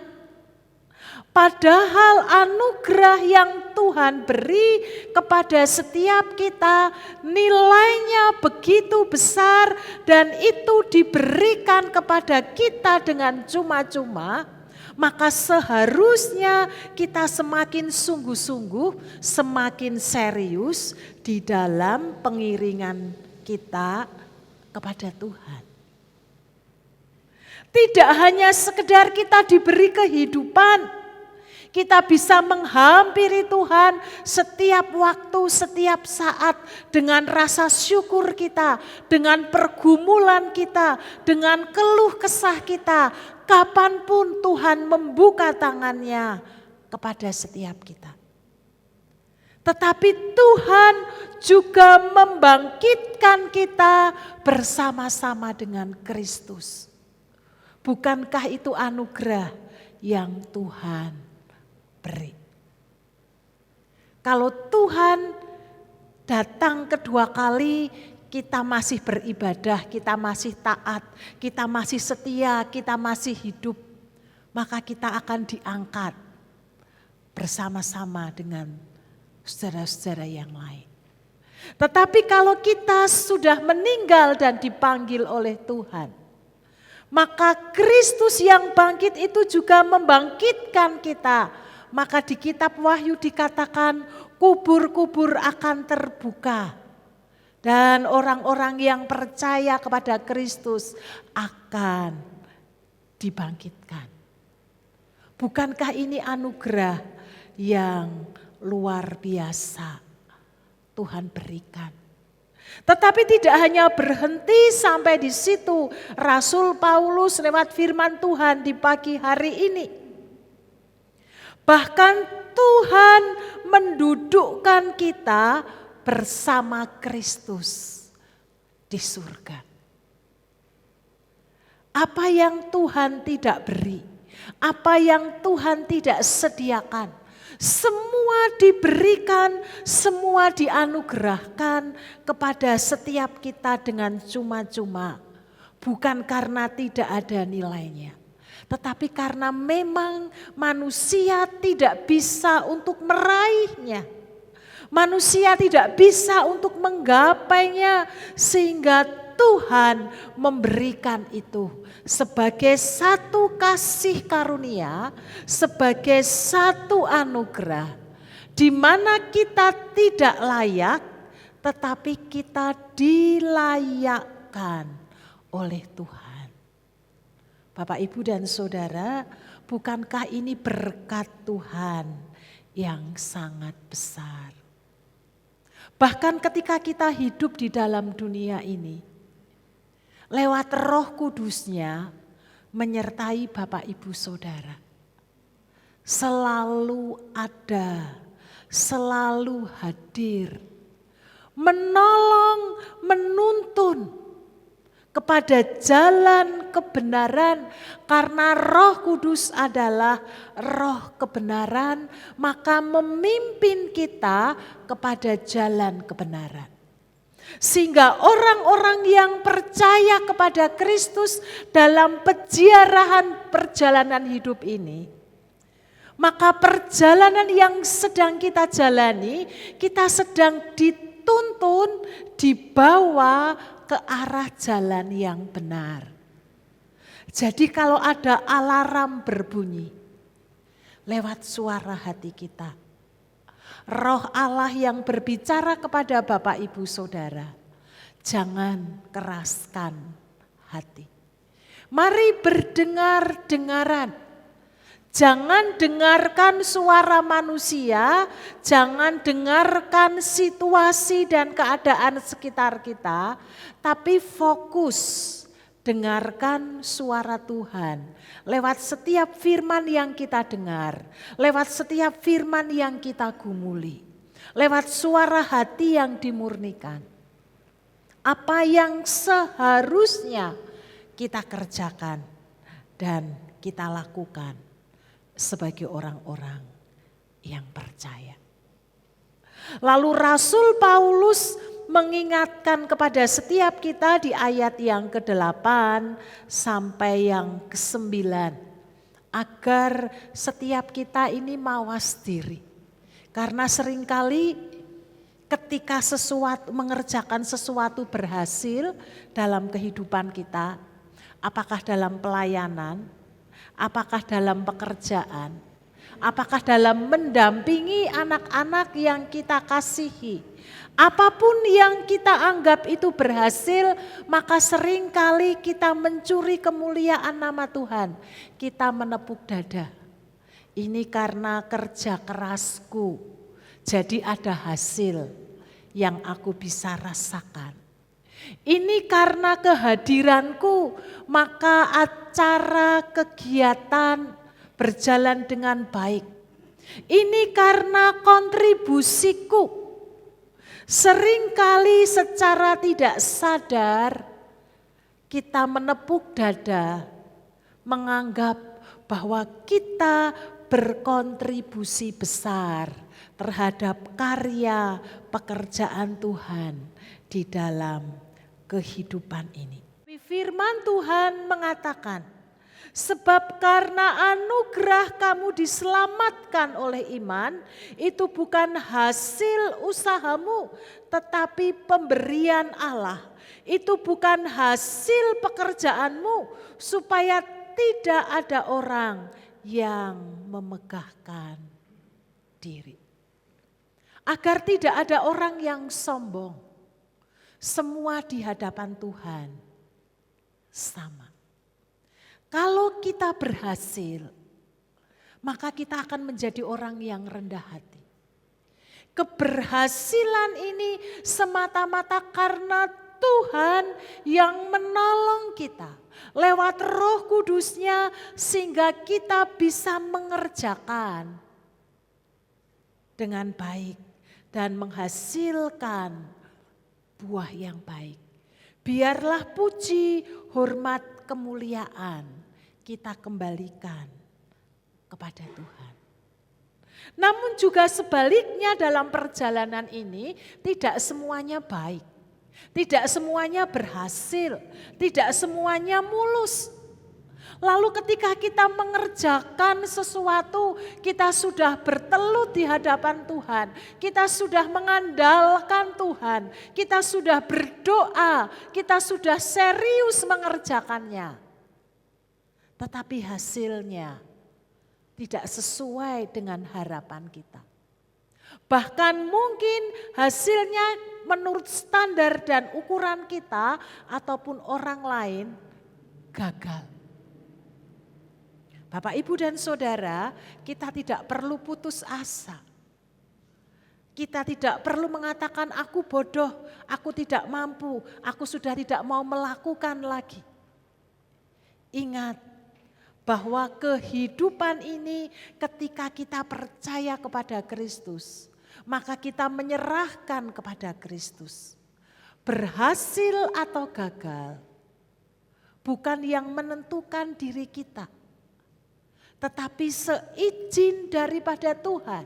Padahal anugerah yang Tuhan beri kepada setiap kita nilainya begitu besar dan itu diberikan kepada kita dengan cuma-cuma, maka seharusnya kita semakin sungguh-sungguh, semakin serius di dalam pengiringan kita kepada Tuhan. Tidak hanya sekedar kita diberi kehidupan, kita bisa menghampiri Tuhan setiap waktu, setiap saat dengan rasa syukur kita, dengan pergumulan kita, dengan keluh kesah kita. Kapanpun Tuhan membuka tangannya kepada setiap kita. Tetapi Tuhan juga membangkitkan kita bersama-sama dengan Kristus. Bukankah itu anugerah yang Tuhan beri? Kalau Tuhan datang kedua kali, kita masih beribadah, kita masih taat, kita masih setia, kita masih hidup, maka kita akan diangkat bersama-sama dengan saudara-saudara yang lain. Tetapi kalau kita sudah meninggal dan dipanggil oleh Tuhan, maka Kristus yang bangkit itu juga membangkitkan kita. Maka di kitab Wahyu dikatakan kubur-kubur akan terbuka. Dan orang-orang yang percaya kepada Kristus akan dibangkitkan. Bukankah ini anugerah yang luar biasa Tuhan berikan? Tetapi tidak hanya berhenti sampai di situ. Rasul Paulus lewat firman Tuhan di pagi hari ini, bahkan Tuhan mendudukkan kita bersama Kristus di surga. Apa yang Tuhan tidak beri, apa yang Tuhan tidak sediakan, semua diberikan, semua dianugerahkan kepada setiap kita dengan cuma-cuma. Bukan karena tidak ada nilainya, tetapi karena memang manusia tidak bisa untuk meraihnya. Manusia tidak bisa untuk menggapainya, sehingga Tuhan memberikan itu sebagai satu kasih karunia, sebagai satu anugerah, di mana kita tidak layak, tetapi kita dilayakkan oleh Tuhan. Bapak, Ibu, dan Saudara, bukankah ini berkat Tuhan yang sangat besar? Bahkan ketika kita hidup di dalam dunia ini, lewat Roh Kudus-Nya menyertai Bapak, Ibu, Saudara. Selalu ada, selalu hadir, menolong, menuntun kepada jalan kebenaran, karena Roh Kudus adalah roh kebenaran, maka memimpin kita kepada jalan kebenaran. Sehingga orang-orang yang percaya kepada Kristus dalam peziarahan perjalanan hidup ini, maka perjalanan yang sedang kita jalani, kita sedang dituntun, dibawa ke arah jalan yang benar. Jadi kalau ada alarm berbunyi lewat suara hati kita, Roh Allah yang berbicara kepada Bapak, Ibu, Saudara, jangan keraskan hati. Mari berdengar-dengaran. Jangan dengarkan suara manusia, jangan dengarkan situasi dan keadaan sekitar kita, tapi fokus dengarkan suara Tuhan lewat setiap firman yang kita dengar, lewat setiap firman yang kita gumuli, lewat suara hati yang dimurnikan. Apa yang seharusnya kita kerjakan dan kita lakukan sebagai orang-orang yang percaya. Lalu Rasul Paulus mengingatkan kepada setiap kita di ayat yang ke-8 sampai yang ke-9, agar setiap kita ini mawas diri. Karena seringkali ketika mengerjakan sesuatu berhasil dalam kehidupan kita, apakah dalam pelayanan, apakah dalam pekerjaan, apakah dalam mendampingi anak-anak yang kita kasihi, apapun yang kita anggap itu berhasil, maka seringkali kita mencuri kemuliaan nama Tuhan. Kita menepuk dada. Ini karena kerja kerasku, jadi ada hasil yang aku bisa rasakan. Ini karena kehadiranku, maka acara kegiatan berjalan dengan baik. Ini karena kontribusiku. Seringkali secara tidak sadar kita menepuk dada, menganggap bahwa kita berkontribusi besar terhadap karya pekerjaan Tuhan di dalam kehidupan ini. Firman Tuhan mengatakan, sebab karena anugerah kamu diselamatkan oleh iman, itu bukan hasil usahamu, tetapi pemberian Allah. Itu bukan hasil pekerjaanmu, supaya tidak ada orang yang memegahkan diri. Agar tidak ada orang yang sombong. Semua di hadapan Tuhan sama. Kalau kita berhasil, maka kita akan menjadi orang yang rendah hati. Keberhasilan ini semata-mata karena Tuhan yang menolong kita lewat Roh Kudus-Nya, sehingga kita bisa mengerjakan dengan baik dan menghasilkan buah yang baik. Biarlah puji, hormat, kemuliaan kita kembalikan kepada Tuhan. Namun juga sebaliknya, dalam perjalanan ini tidak semuanya baik. Tidak semuanya berhasil, tidak semuanya mulus. Lalu ketika kita mengerjakan sesuatu, kita sudah bertelut di hadapan Tuhan, kita sudah mengandalkan Tuhan, kita sudah berdoa, kita sudah serius mengerjakannya. Tetapi hasilnya tidak sesuai dengan harapan kita. Bahkan mungkin hasilnya menurut standar dan ukuran kita ataupun orang lain gagal. Bapak, Ibu, dan Saudara, kita tidak perlu putus asa. Kita tidak perlu mengatakan aku bodoh, aku tidak mampu, aku sudah tidak mau melakukan lagi. Ingat bahwa kehidupan ini ketika kita percaya kepada Kristus, maka kita menyerahkan kepada Kristus. Berhasil atau gagal bukan yang menentukan diri kita, tetapi seizin daripada Tuhan.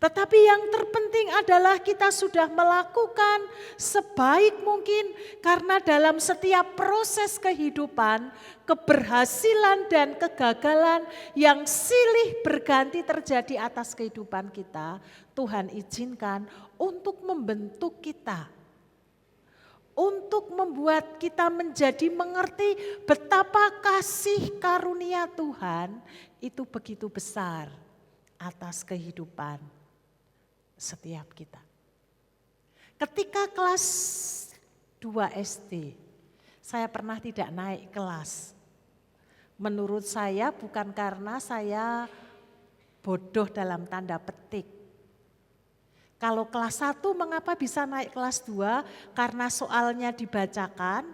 Tetapi yang terpenting adalah kita sudah melakukan sebaik mungkin, karena dalam setiap proses kehidupan, keberhasilan dan kegagalan yang silih berganti terjadi atas kehidupan kita, Tuhan izinkan untuk membentuk kita. Untuk membuat kita menjadi mengerti betapa kasih karunia Tuhan itu begitu besar atas kehidupan setiap kita. Ketika kelas 2 SD, saya pernah tidak naik kelas. Menurut saya bukan karena saya bodoh dalam tanda petik. Kalau kelas 1 mengapa bisa naik kelas 2? Karena soalnya dibacakan,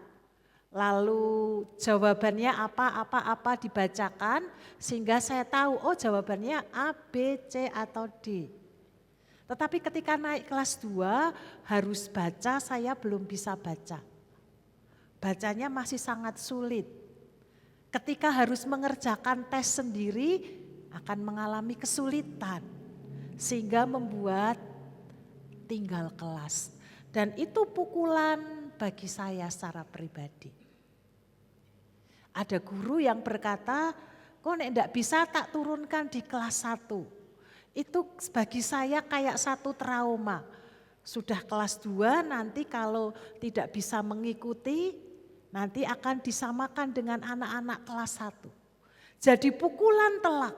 lalu jawabannya apa dibacakan, sehingga saya tahu oh jawabannya A, B, C atau D. Tetapi ketika naik kelas 2 harus baca, saya belum bisa baca. Bacanya masih sangat sulit. Ketika harus mengerjakan tes sendiri akan mengalami kesulitan. Sehingga membuat tinggal kelas. Dan itu pukulan bagi saya secara pribadi. Ada guru yang berkata, kok nek enggak bisa tak turunkan di kelas 1. Itu bagi saya kayak satu trauma. Sudah kelas 2 nanti kalau tidak bisa mengikuti, nanti akan disamakan dengan anak-anak kelas 1. Jadi pukulan telak.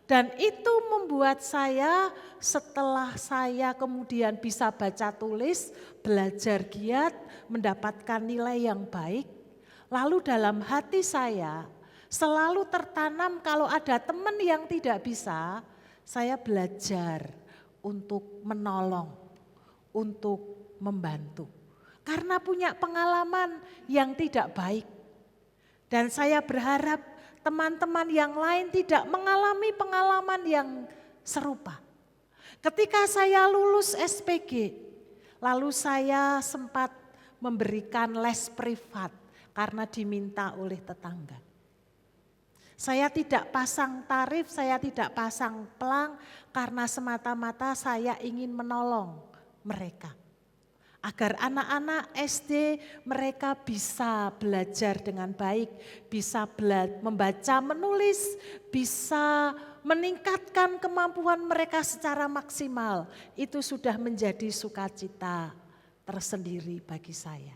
Dan itu membuat saya setelah saya kemudian bisa baca tulis, belajar giat, mendapatkan nilai yang baik. Lalu dalam hati saya selalu tertanam kalau ada teman yang tidak bisa, saya belajar untuk menolong, untuk membantu. Karena punya pengalaman yang tidak baik. Dan saya berharap teman-teman yang lain tidak mengalami pengalaman yang serupa. Ketika saya lulus SPG, lalu saya sempat memberikan les privat karena diminta oleh tetangga. Saya tidak pasang tarif, saya tidak pasang pelang karena semata-mata saya ingin menolong mereka. Agar anak-anak SD mereka bisa belajar dengan baik, bisa membaca, menulis, bisa meningkatkan kemampuan mereka secara maksimal. Itu sudah menjadi sukacita tersendiri bagi saya.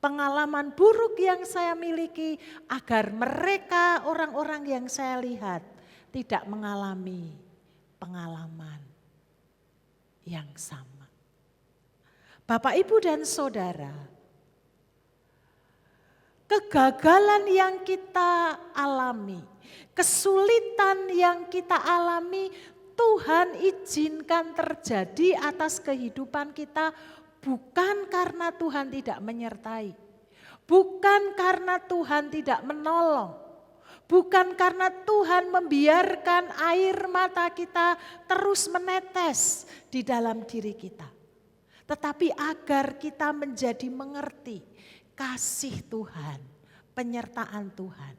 Pengalaman buruk yang saya miliki agar mereka, orang-orang yang saya lihat, tidak mengalami pengalaman yang sama. Bapak, Ibu, dan Saudara, kegagalan yang kita alami, kesulitan yang kita alami, Tuhan izinkan terjadi atas kehidupan kita. Bukan karena Tuhan tidak menyertai, bukan karena Tuhan tidak menolong, bukan karena Tuhan membiarkan air mata kita terus menetes di dalam diri kita. Tetapi agar kita menjadi mengerti kasih Tuhan, penyertaan Tuhan.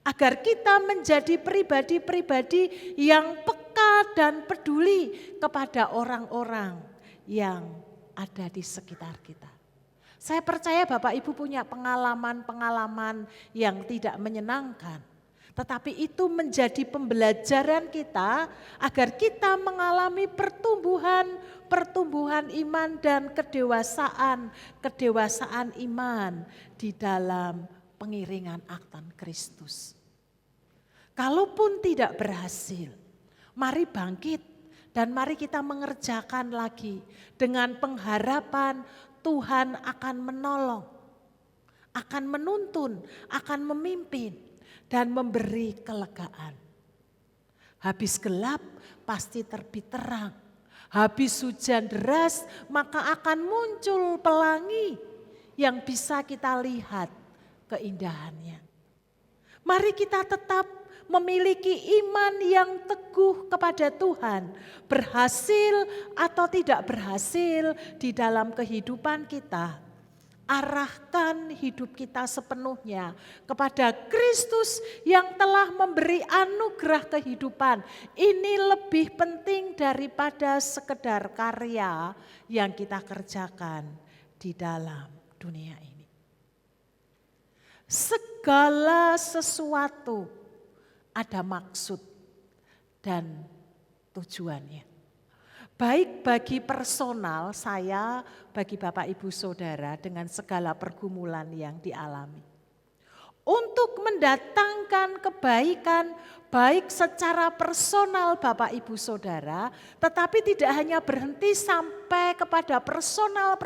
Agar kita menjadi pribadi-pribadi yang peka dan peduli kepada orang-orang yang ada di sekitar kita. Saya percaya Bapak Ibu punya pengalaman-pengalaman yang tidak menyenangkan. Tetapi itu menjadi pembelajaran kita agar kita mengalami pertumbuhan iman dan kedewasaan iman di dalam pengiringan aktan Kristus. Kalaupun tidak berhasil, mari bangkit. Dan mari kita mengerjakan lagi dengan pengharapan Tuhan akan menolong, akan menuntun, akan memimpin. dan memberi kelegaan. Habis gelap pasti terbit terang. Habis hujan deras maka akan muncul pelangi yang bisa kita lihat keindahannya. Mari kita tetap memiliki iman yang teguh kepada Tuhan, berhasil atau tidak berhasil di dalam kehidupan kita. Arahkan hidup kita sepenuhnya kepada Kristus yang telah memberi anugerah kehidupan. Ini lebih penting daripada sekedar karya yang kita kerjakan di dalam dunia ini. Segala sesuatu ada maksud dan tujuannya. Baik bagi personal saya, bagi Bapak Ibu Saudara dengan segala pergumulan yang dialami. Untuk mendatangkan kebaikan baik secara personal Bapak Ibu Saudara, tetapi tidak hanya berhenti sampai kepada personal.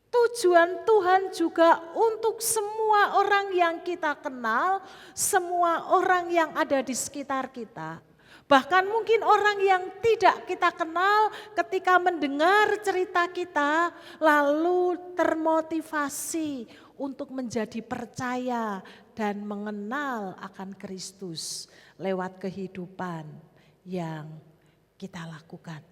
Tujuan Tuhan juga untuk semua orang yang kita kenal, semua orang yang ada di sekitar kita. Bahkan mungkin orang yang tidak kita kenal ketika mendengar cerita kita lalu termotivasi untuk menjadi percaya dan mengenal akan Kristus lewat kehidupan yang kita lakukan.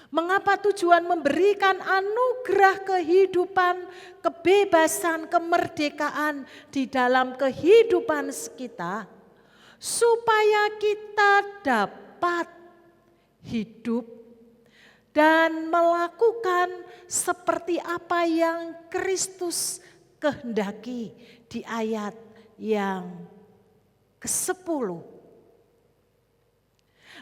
Mengapa tujuan memberikan anugerah kehidupan, kebebasan, kemerdekaan di dalam kehidupan kita? Supaya kita dapat hidup dan melakukan seperti apa yang Kristus kehendaki di ayat yang ke-10.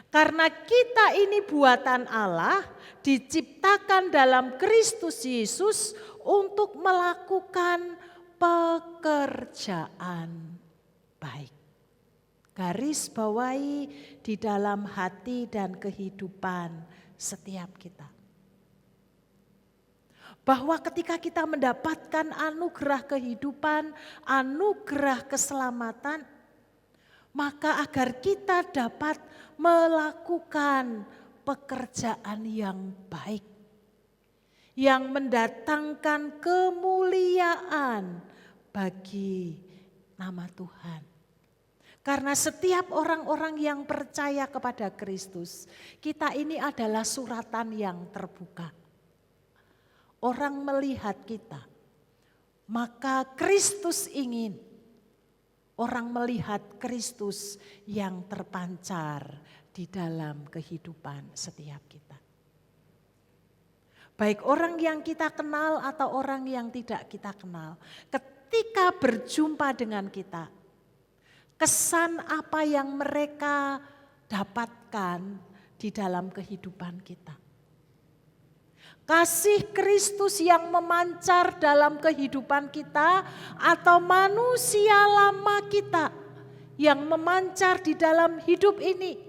Karena kita ini buatan Allah, diciptakan dalam Kristus Yesus untuk melakukan pekerjaan baik. Garis bawahi di dalam hati dan kehidupan setiap kita. Bahwa ketika kita mendapatkan anugerah kehidupan, anugerah keselamatan, maka agar kita dapat melakukan pekerjaan yang baik, yang mendatangkan kemuliaan bagi nama Tuhan. Karena setiap orang-orang yang percaya kepada Kristus, kita ini adalah suratan yang terbuka. Orang melihat kita, maka Kristus ingin orang melihat Kristus yang terpancar di dalam kehidupan setiap kita. Baik orang yang kita kenal atau orang yang tidak kita kenal, ketika berjumpa dengan kita, kesan apa yang mereka dapatkan di dalam kehidupan kita. Kasih Kristus yang memancar dalam kehidupan kita atau manusia lama kita yang memancar di dalam hidup ini.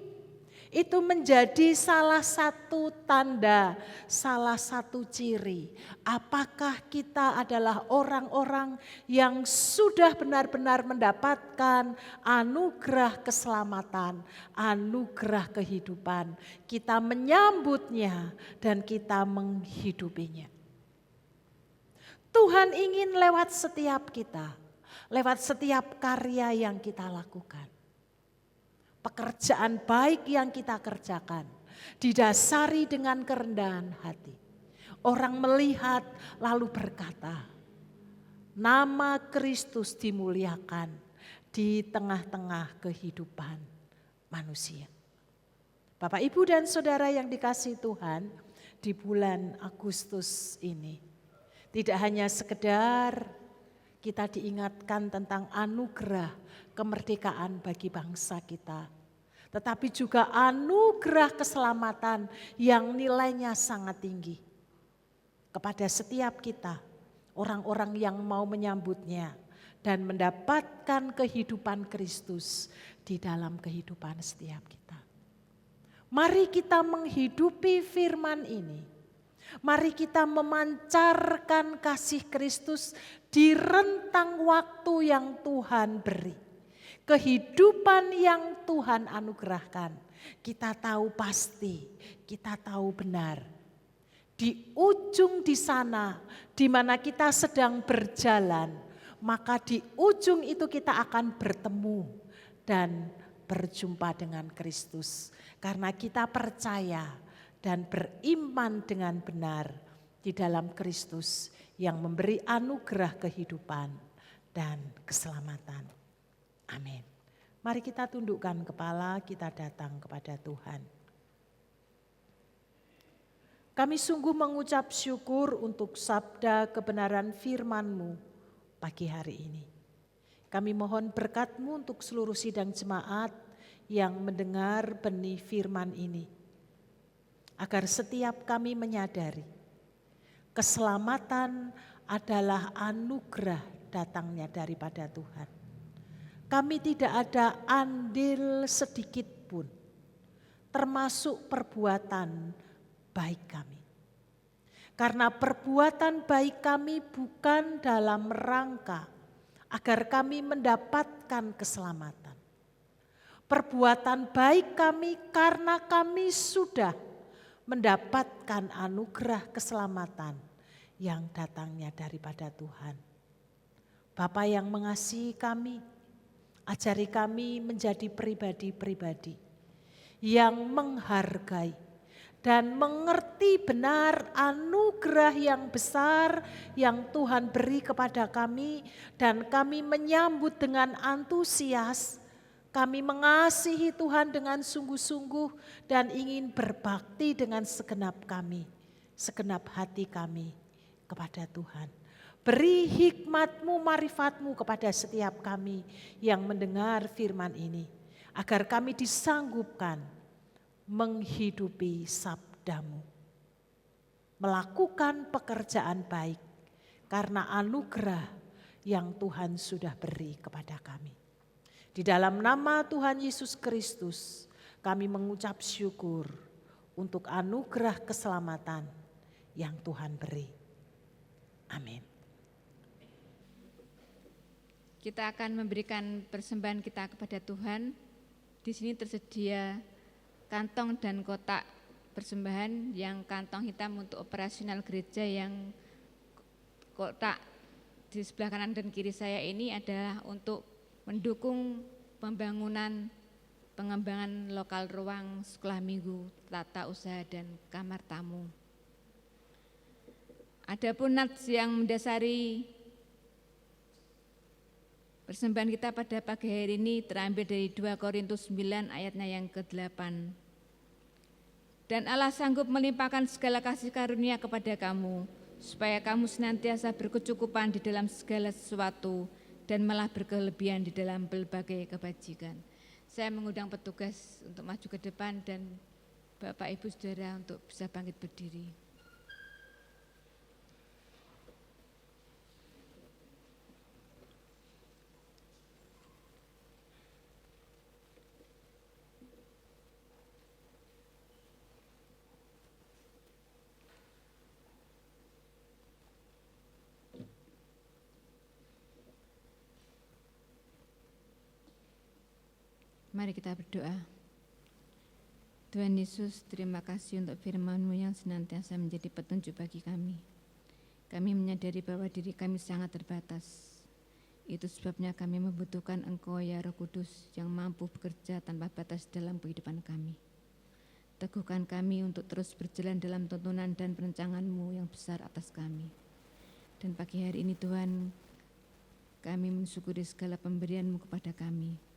Itu menjadi salah satu tanda, salah satu ciri. Apakah kita adalah orang-orang yang sudah benar-benar mendapatkan anugerah keselamatan, anugerah kehidupan. Kita menyambutnya dan kita menghidupinya. Tuhan ingin lewat setiap kita, lewat setiap karya yang kita lakukan. Pekerjaan baik yang kita kerjakan didasari dengan kerendahan hati. Orang melihat lalu berkata, nama Kristus dimuliakan di tengah-tengah kehidupan manusia. Bapak, Ibu dan Saudara yang dikasihi Tuhan, di bulan Agustus ini tidak hanya sekedar kita diingatkan tentang anugerah kemerdekaan bagi bangsa kita, tetapi juga anugerah keselamatan yang nilainya sangat tinggi kepada setiap kita, orang-orang yang mau menyambutnya dan mendapatkan kehidupan Kristus di dalam kehidupan setiap kita. Mari kita menghidupi firman ini Mari kita memancarkan kasih Kristus di rentang waktu yang Tuhan beri. Kehidupan yang Tuhan anugerahkan. Kita tahu pasti, kita tahu benar. Di ujung di sana, di mana kita sedang berjalan, maka di ujung itu kita akan bertemu dan berjumpa dengan Kristus. Karena kita percaya dan beriman dengan benar di dalam Kristus yang memberi anugerah kehidupan dan keselamatan. Amin. Mari kita tundukkan kepala, kita datang kepada Tuhan. Kami sungguh mengucap syukur untuk sabda kebenaran firman-Mu pagi hari ini. Kami mohon berkat-Mu untuk seluruh sidang jemaat yang mendengar benih firman ini. Agar setiap kami menyadari keselamatan adalah anugerah datangnya daripada Tuhan. Kami tidak ada andil sedikit pun, termasuk perbuatan baik kami. Karena perbuatan baik kami bukan dalam rangka agar kami mendapatkan keselamatan. Perbuatan baik kami karena kami sudah mendapatkan anugerah keselamatan yang datangnya daripada Tuhan. Bapa yang mengasihi kami, ajari kami menjadi pribadi-pribadi yang menghargai dan mengerti benar anugerah yang besar yang Tuhan beri kepada kami, dan kami menyambut dengan antusias. Kami mengasihi Tuhan dengan sungguh-sungguh dan ingin berbakti dengan segenap kami, segenap hati kami kepada Tuhan. Beri hikmat-Mu, marifat-Mu kepada setiap kami yang mendengar firman ini, agar kami disanggupkan menghidupi sabda-Mu, melakukan pekerjaan baik karena anugerah yang Tuhan sudah beri kepada kami. Di dalam nama Tuhan Yesus Kristus, kami mengucap syukur untuk anugerah keselamatan yang Tuhan beri. Amin. Kita akan memberikan persembahan kita kepada Tuhan. Di sini tersedia kantong dan kotak persembahan, yang kantong hitam untuk operasional gereja, yang kotak di sebelah kanan dan kiri saya ini adalah untuk mendukung pembangunan pengembangan lokal ruang sekolah minggu, tata usaha dan kamar tamu. Adapun nats yang mendasari persembahan kita pada pagi hari ini terambil dari 2 Korintus 9 ayatnya yang ke-8. Dan Allah sanggup melimpahkan segala kasih karunia kepada kamu, supaya kamu senantiasa berkecukupan di dalam segala sesuatu dan malah berkelebihan di dalam berbagai kebajikan. Saya mengundang petugas untuk maju ke depan dan Bapak Ibu Saudara untuk bisa bangkit berdiri. Mari kita berdoa. Tuhan Yesus, terima kasih untuk firman-Mu yang senantiasa menjadi petunjuk bagi kami. Kami menyadari bahwa diri kami sangat terbatas. Itu sebabnya kami membutuhkan Engkau ya Roh Kudus yang mampu bekerja tanpa batas dalam kehidupan kami. Teguhkan kami untuk terus berjalan dalam tuntunan dan perencangan-Mu yang besar atas kami. Dan pagi hari ini Tuhan, kami mensyukuri segala pemberian-Mu kepada kami.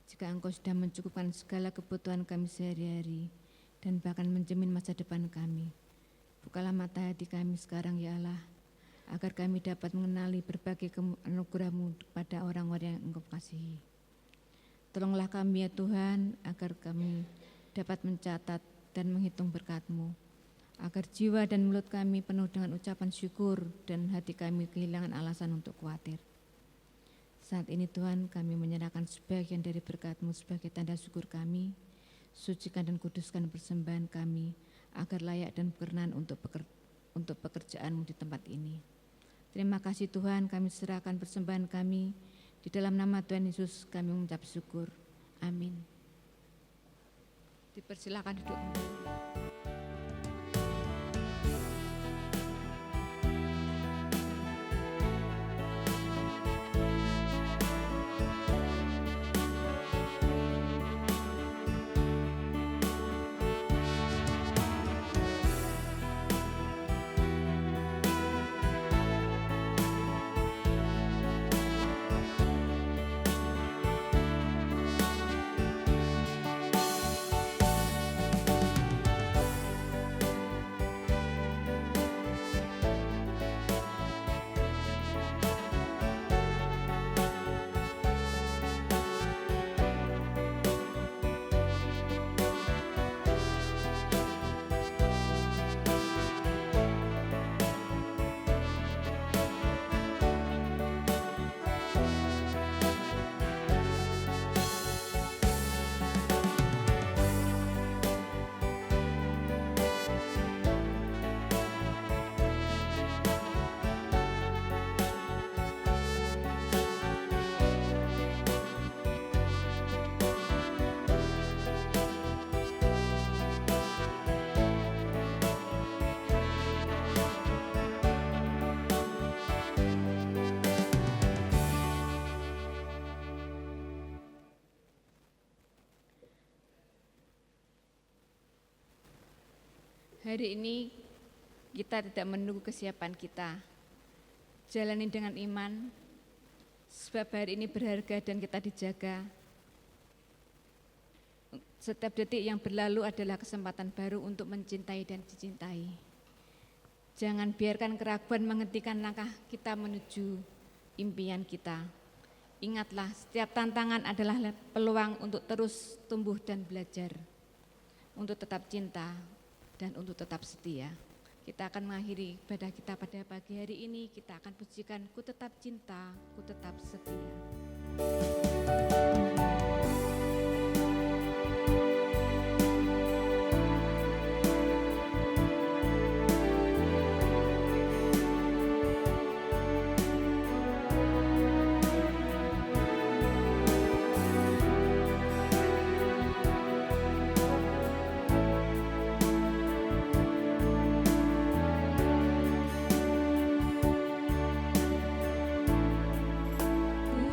Jika Engkau sudah mencukupkan segala kebutuhan kami sehari-hari dan bahkan menjamin masa depan kami, bukalah mata hati kami sekarang ya Allah, agar kami dapat mengenali berbagai anugerah-Mu kepada orang-orang yang Engkau kasihi. Tolonglah kami ya Tuhan, agar kami dapat mencatat dan menghitung berkat-Mu, agar jiwa dan mulut kami penuh dengan ucapan syukur dan hati kami kehilangan alasan untuk khawatir. Saat ini Tuhan, kami menyerahkan sebagian dari berkat-Mu sebagai tanda syukur kami. Sucikan dan kuduskan persembahan kami, agar layak dan berkenan untuk untuk pekerjaan-Mu di tempat ini. Terima kasih Tuhan, kami serahkan persembahan kami. Di dalam nama Tuhan Yesus kami mengucap syukur. Amin. Dipersilakan duduk kembali. Hari ini kita tidak menunggu kesiapan kita. Jalani dengan iman, sebab hari ini berharga dan kita dijaga. Setiap detik yang berlalu adalah kesempatan baru untuk mencintai dan dicintai. Jangan biarkan keraguan menghentikan langkah kita menuju impian kita. Ingatlah, setiap tantangan adalah peluang untuk terus tumbuh dan belajar, untuk tetap cinta dan untuk tetap setia. Kita akan mengakhiri ibadah kita pada pagi hari ini. Kita akan pujikan Ku Tetap Cinta, Ku Tetap Setia.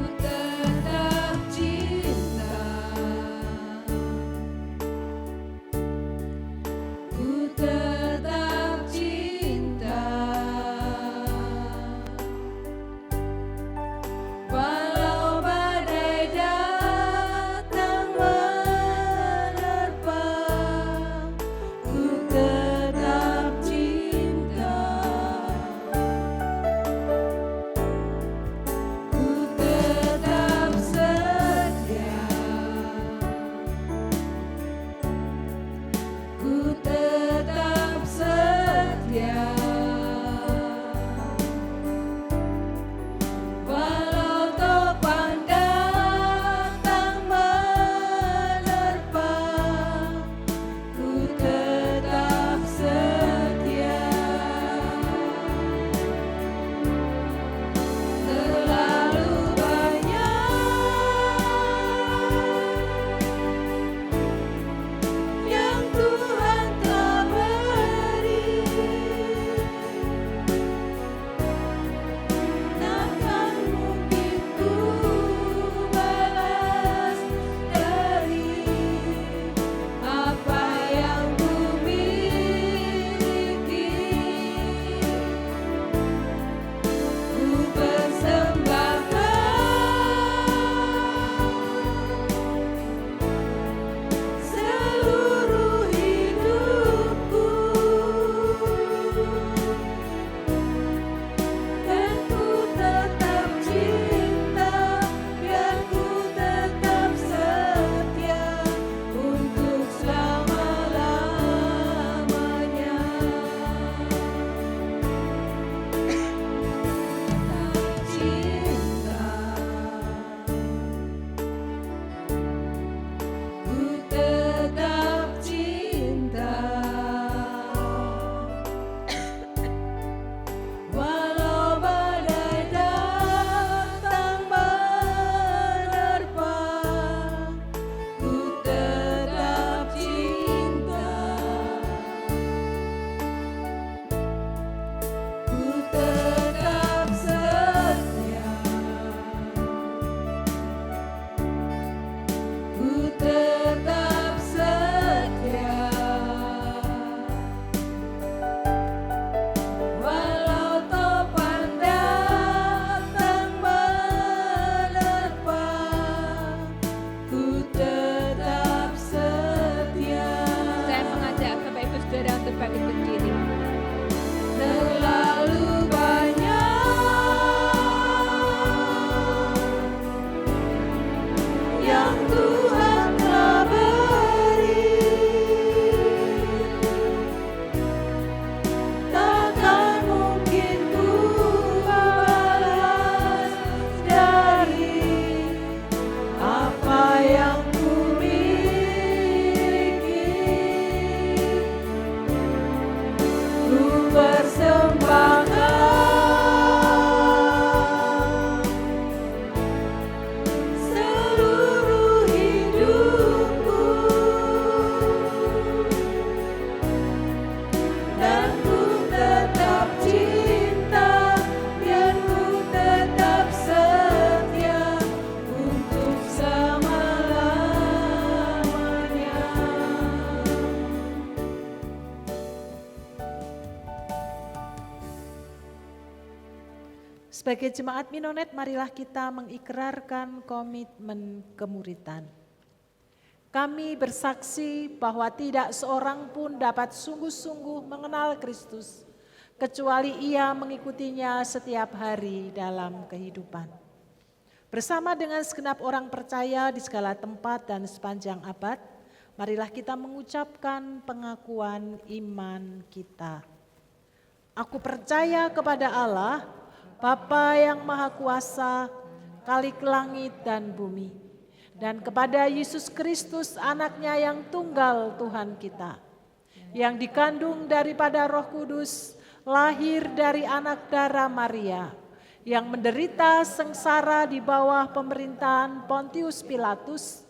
Ku tetap cinta. Sebagai jemaat Minonet, marilah kita mengikrarkan komitmen kemuritan. Kami bersaksi bahwa tidak seorang pun dapat sungguh-sungguh mengenal Kristus, kecuali ia mengikutinya setiap hari dalam kehidupan. Bersama dengan segenap orang percaya di segala tempat dan sepanjang abad, marilah kita mengucapkan pengakuan iman kita. Aku percaya kepada Allah, Bapa yang Maha Kuasa, Khalik langit dan bumi, dan kepada Yesus Kristus anaknya yang tunggal Tuhan kita, yang dikandung daripada Roh Kudus, lahir dari anak darah Maria, yang menderita sengsara di bawah pemerintahan Pontius Pilatus,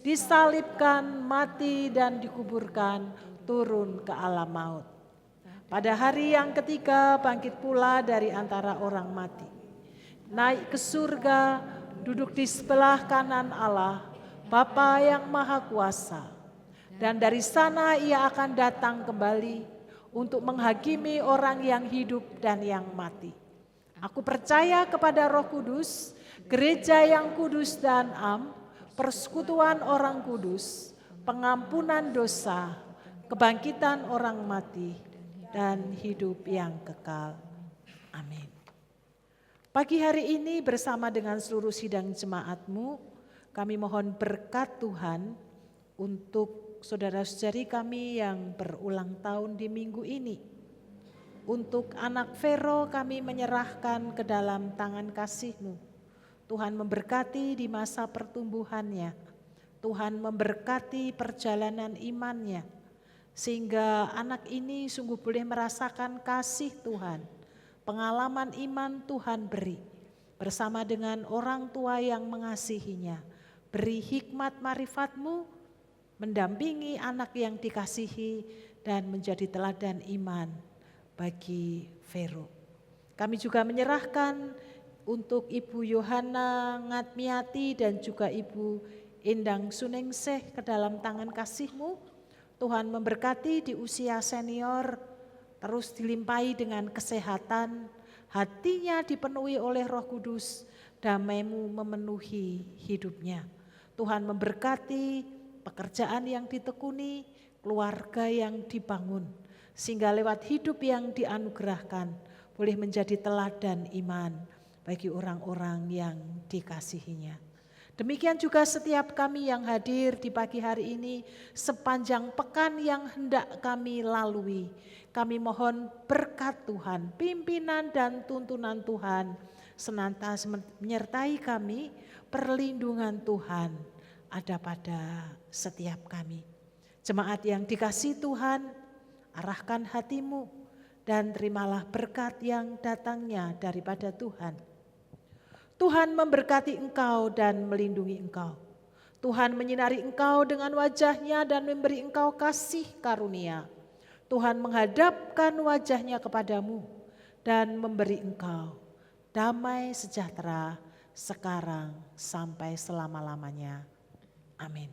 disalibkan, mati dan dikuburkan, turun ke alam maut. Pada hari yang ketiga bangkit pula dari antara orang mati. Naik ke surga, duduk di sebelah kanan Allah, Bapa yang Maha Kuasa. Dan dari sana ia akan datang kembali untuk menghakimi orang yang hidup dan yang mati. Aku percaya kepada Roh Kudus, gereja yang kudus dan am, persekutuan orang kudus, pengampunan dosa, kebangkitan orang mati, dan hidup yang kekal. Amin. Pagi hari ini bersama dengan seluruh sidang jemaatmu, kami mohon berkat Tuhan untuk saudara-saudari kami yang berulang tahun di minggu ini. Untuk anak Vero kami menyerahkan ke dalam tangan kasih-Mu. Tuhan memberkati di masa pertumbuhannya. Tuhan memberkati perjalanan imannya. Sehingga anak ini sungguh boleh merasakan kasih Tuhan, pengalaman iman Tuhan beri, bersama dengan orang tua yang mengasihinya. Beri hikmat marifat-Mu, mendampingi anak yang dikasihi dan menjadi teladan iman bagi Vero. Kami juga menyerahkan untuk Ibu Yohana Ngatmiati dan juga Ibu Endang Suningsih ke dalam tangan kasih-Mu. Tuhan memberkati di usia senior, terus dilimpahi dengan kesehatan, hatinya dipenuhi oleh Roh Kudus, damai-Mu memenuhi hidupnya. Tuhan memberkati pekerjaan yang ditekuni, keluarga yang dibangun, sehingga lewat hidup yang dianugerahkan boleh menjadi teladan iman bagi orang-orang yang dikasihinya. Demikian juga setiap kami yang hadir di pagi hari ini, sepanjang pekan yang hendak kami lalui. Kami mohon berkat Tuhan, pimpinan dan tuntunan Tuhan senantiasa menyertai kami, perlindungan Tuhan ada pada setiap kami. Jemaat yang dikasihi Tuhan, arahkan hatimu dan terimalah berkat yang datangnya daripada Tuhan. Tuhan memberkati engkau dan melindungi engkau. Tuhan menyinari engkau dengan wajah-Nya dan memberi engkau kasih karunia. Tuhan menghadapkan wajah-Nya kepadamu dan memberi engkau damai sejahtera sekarang sampai selama-lamanya. Amin.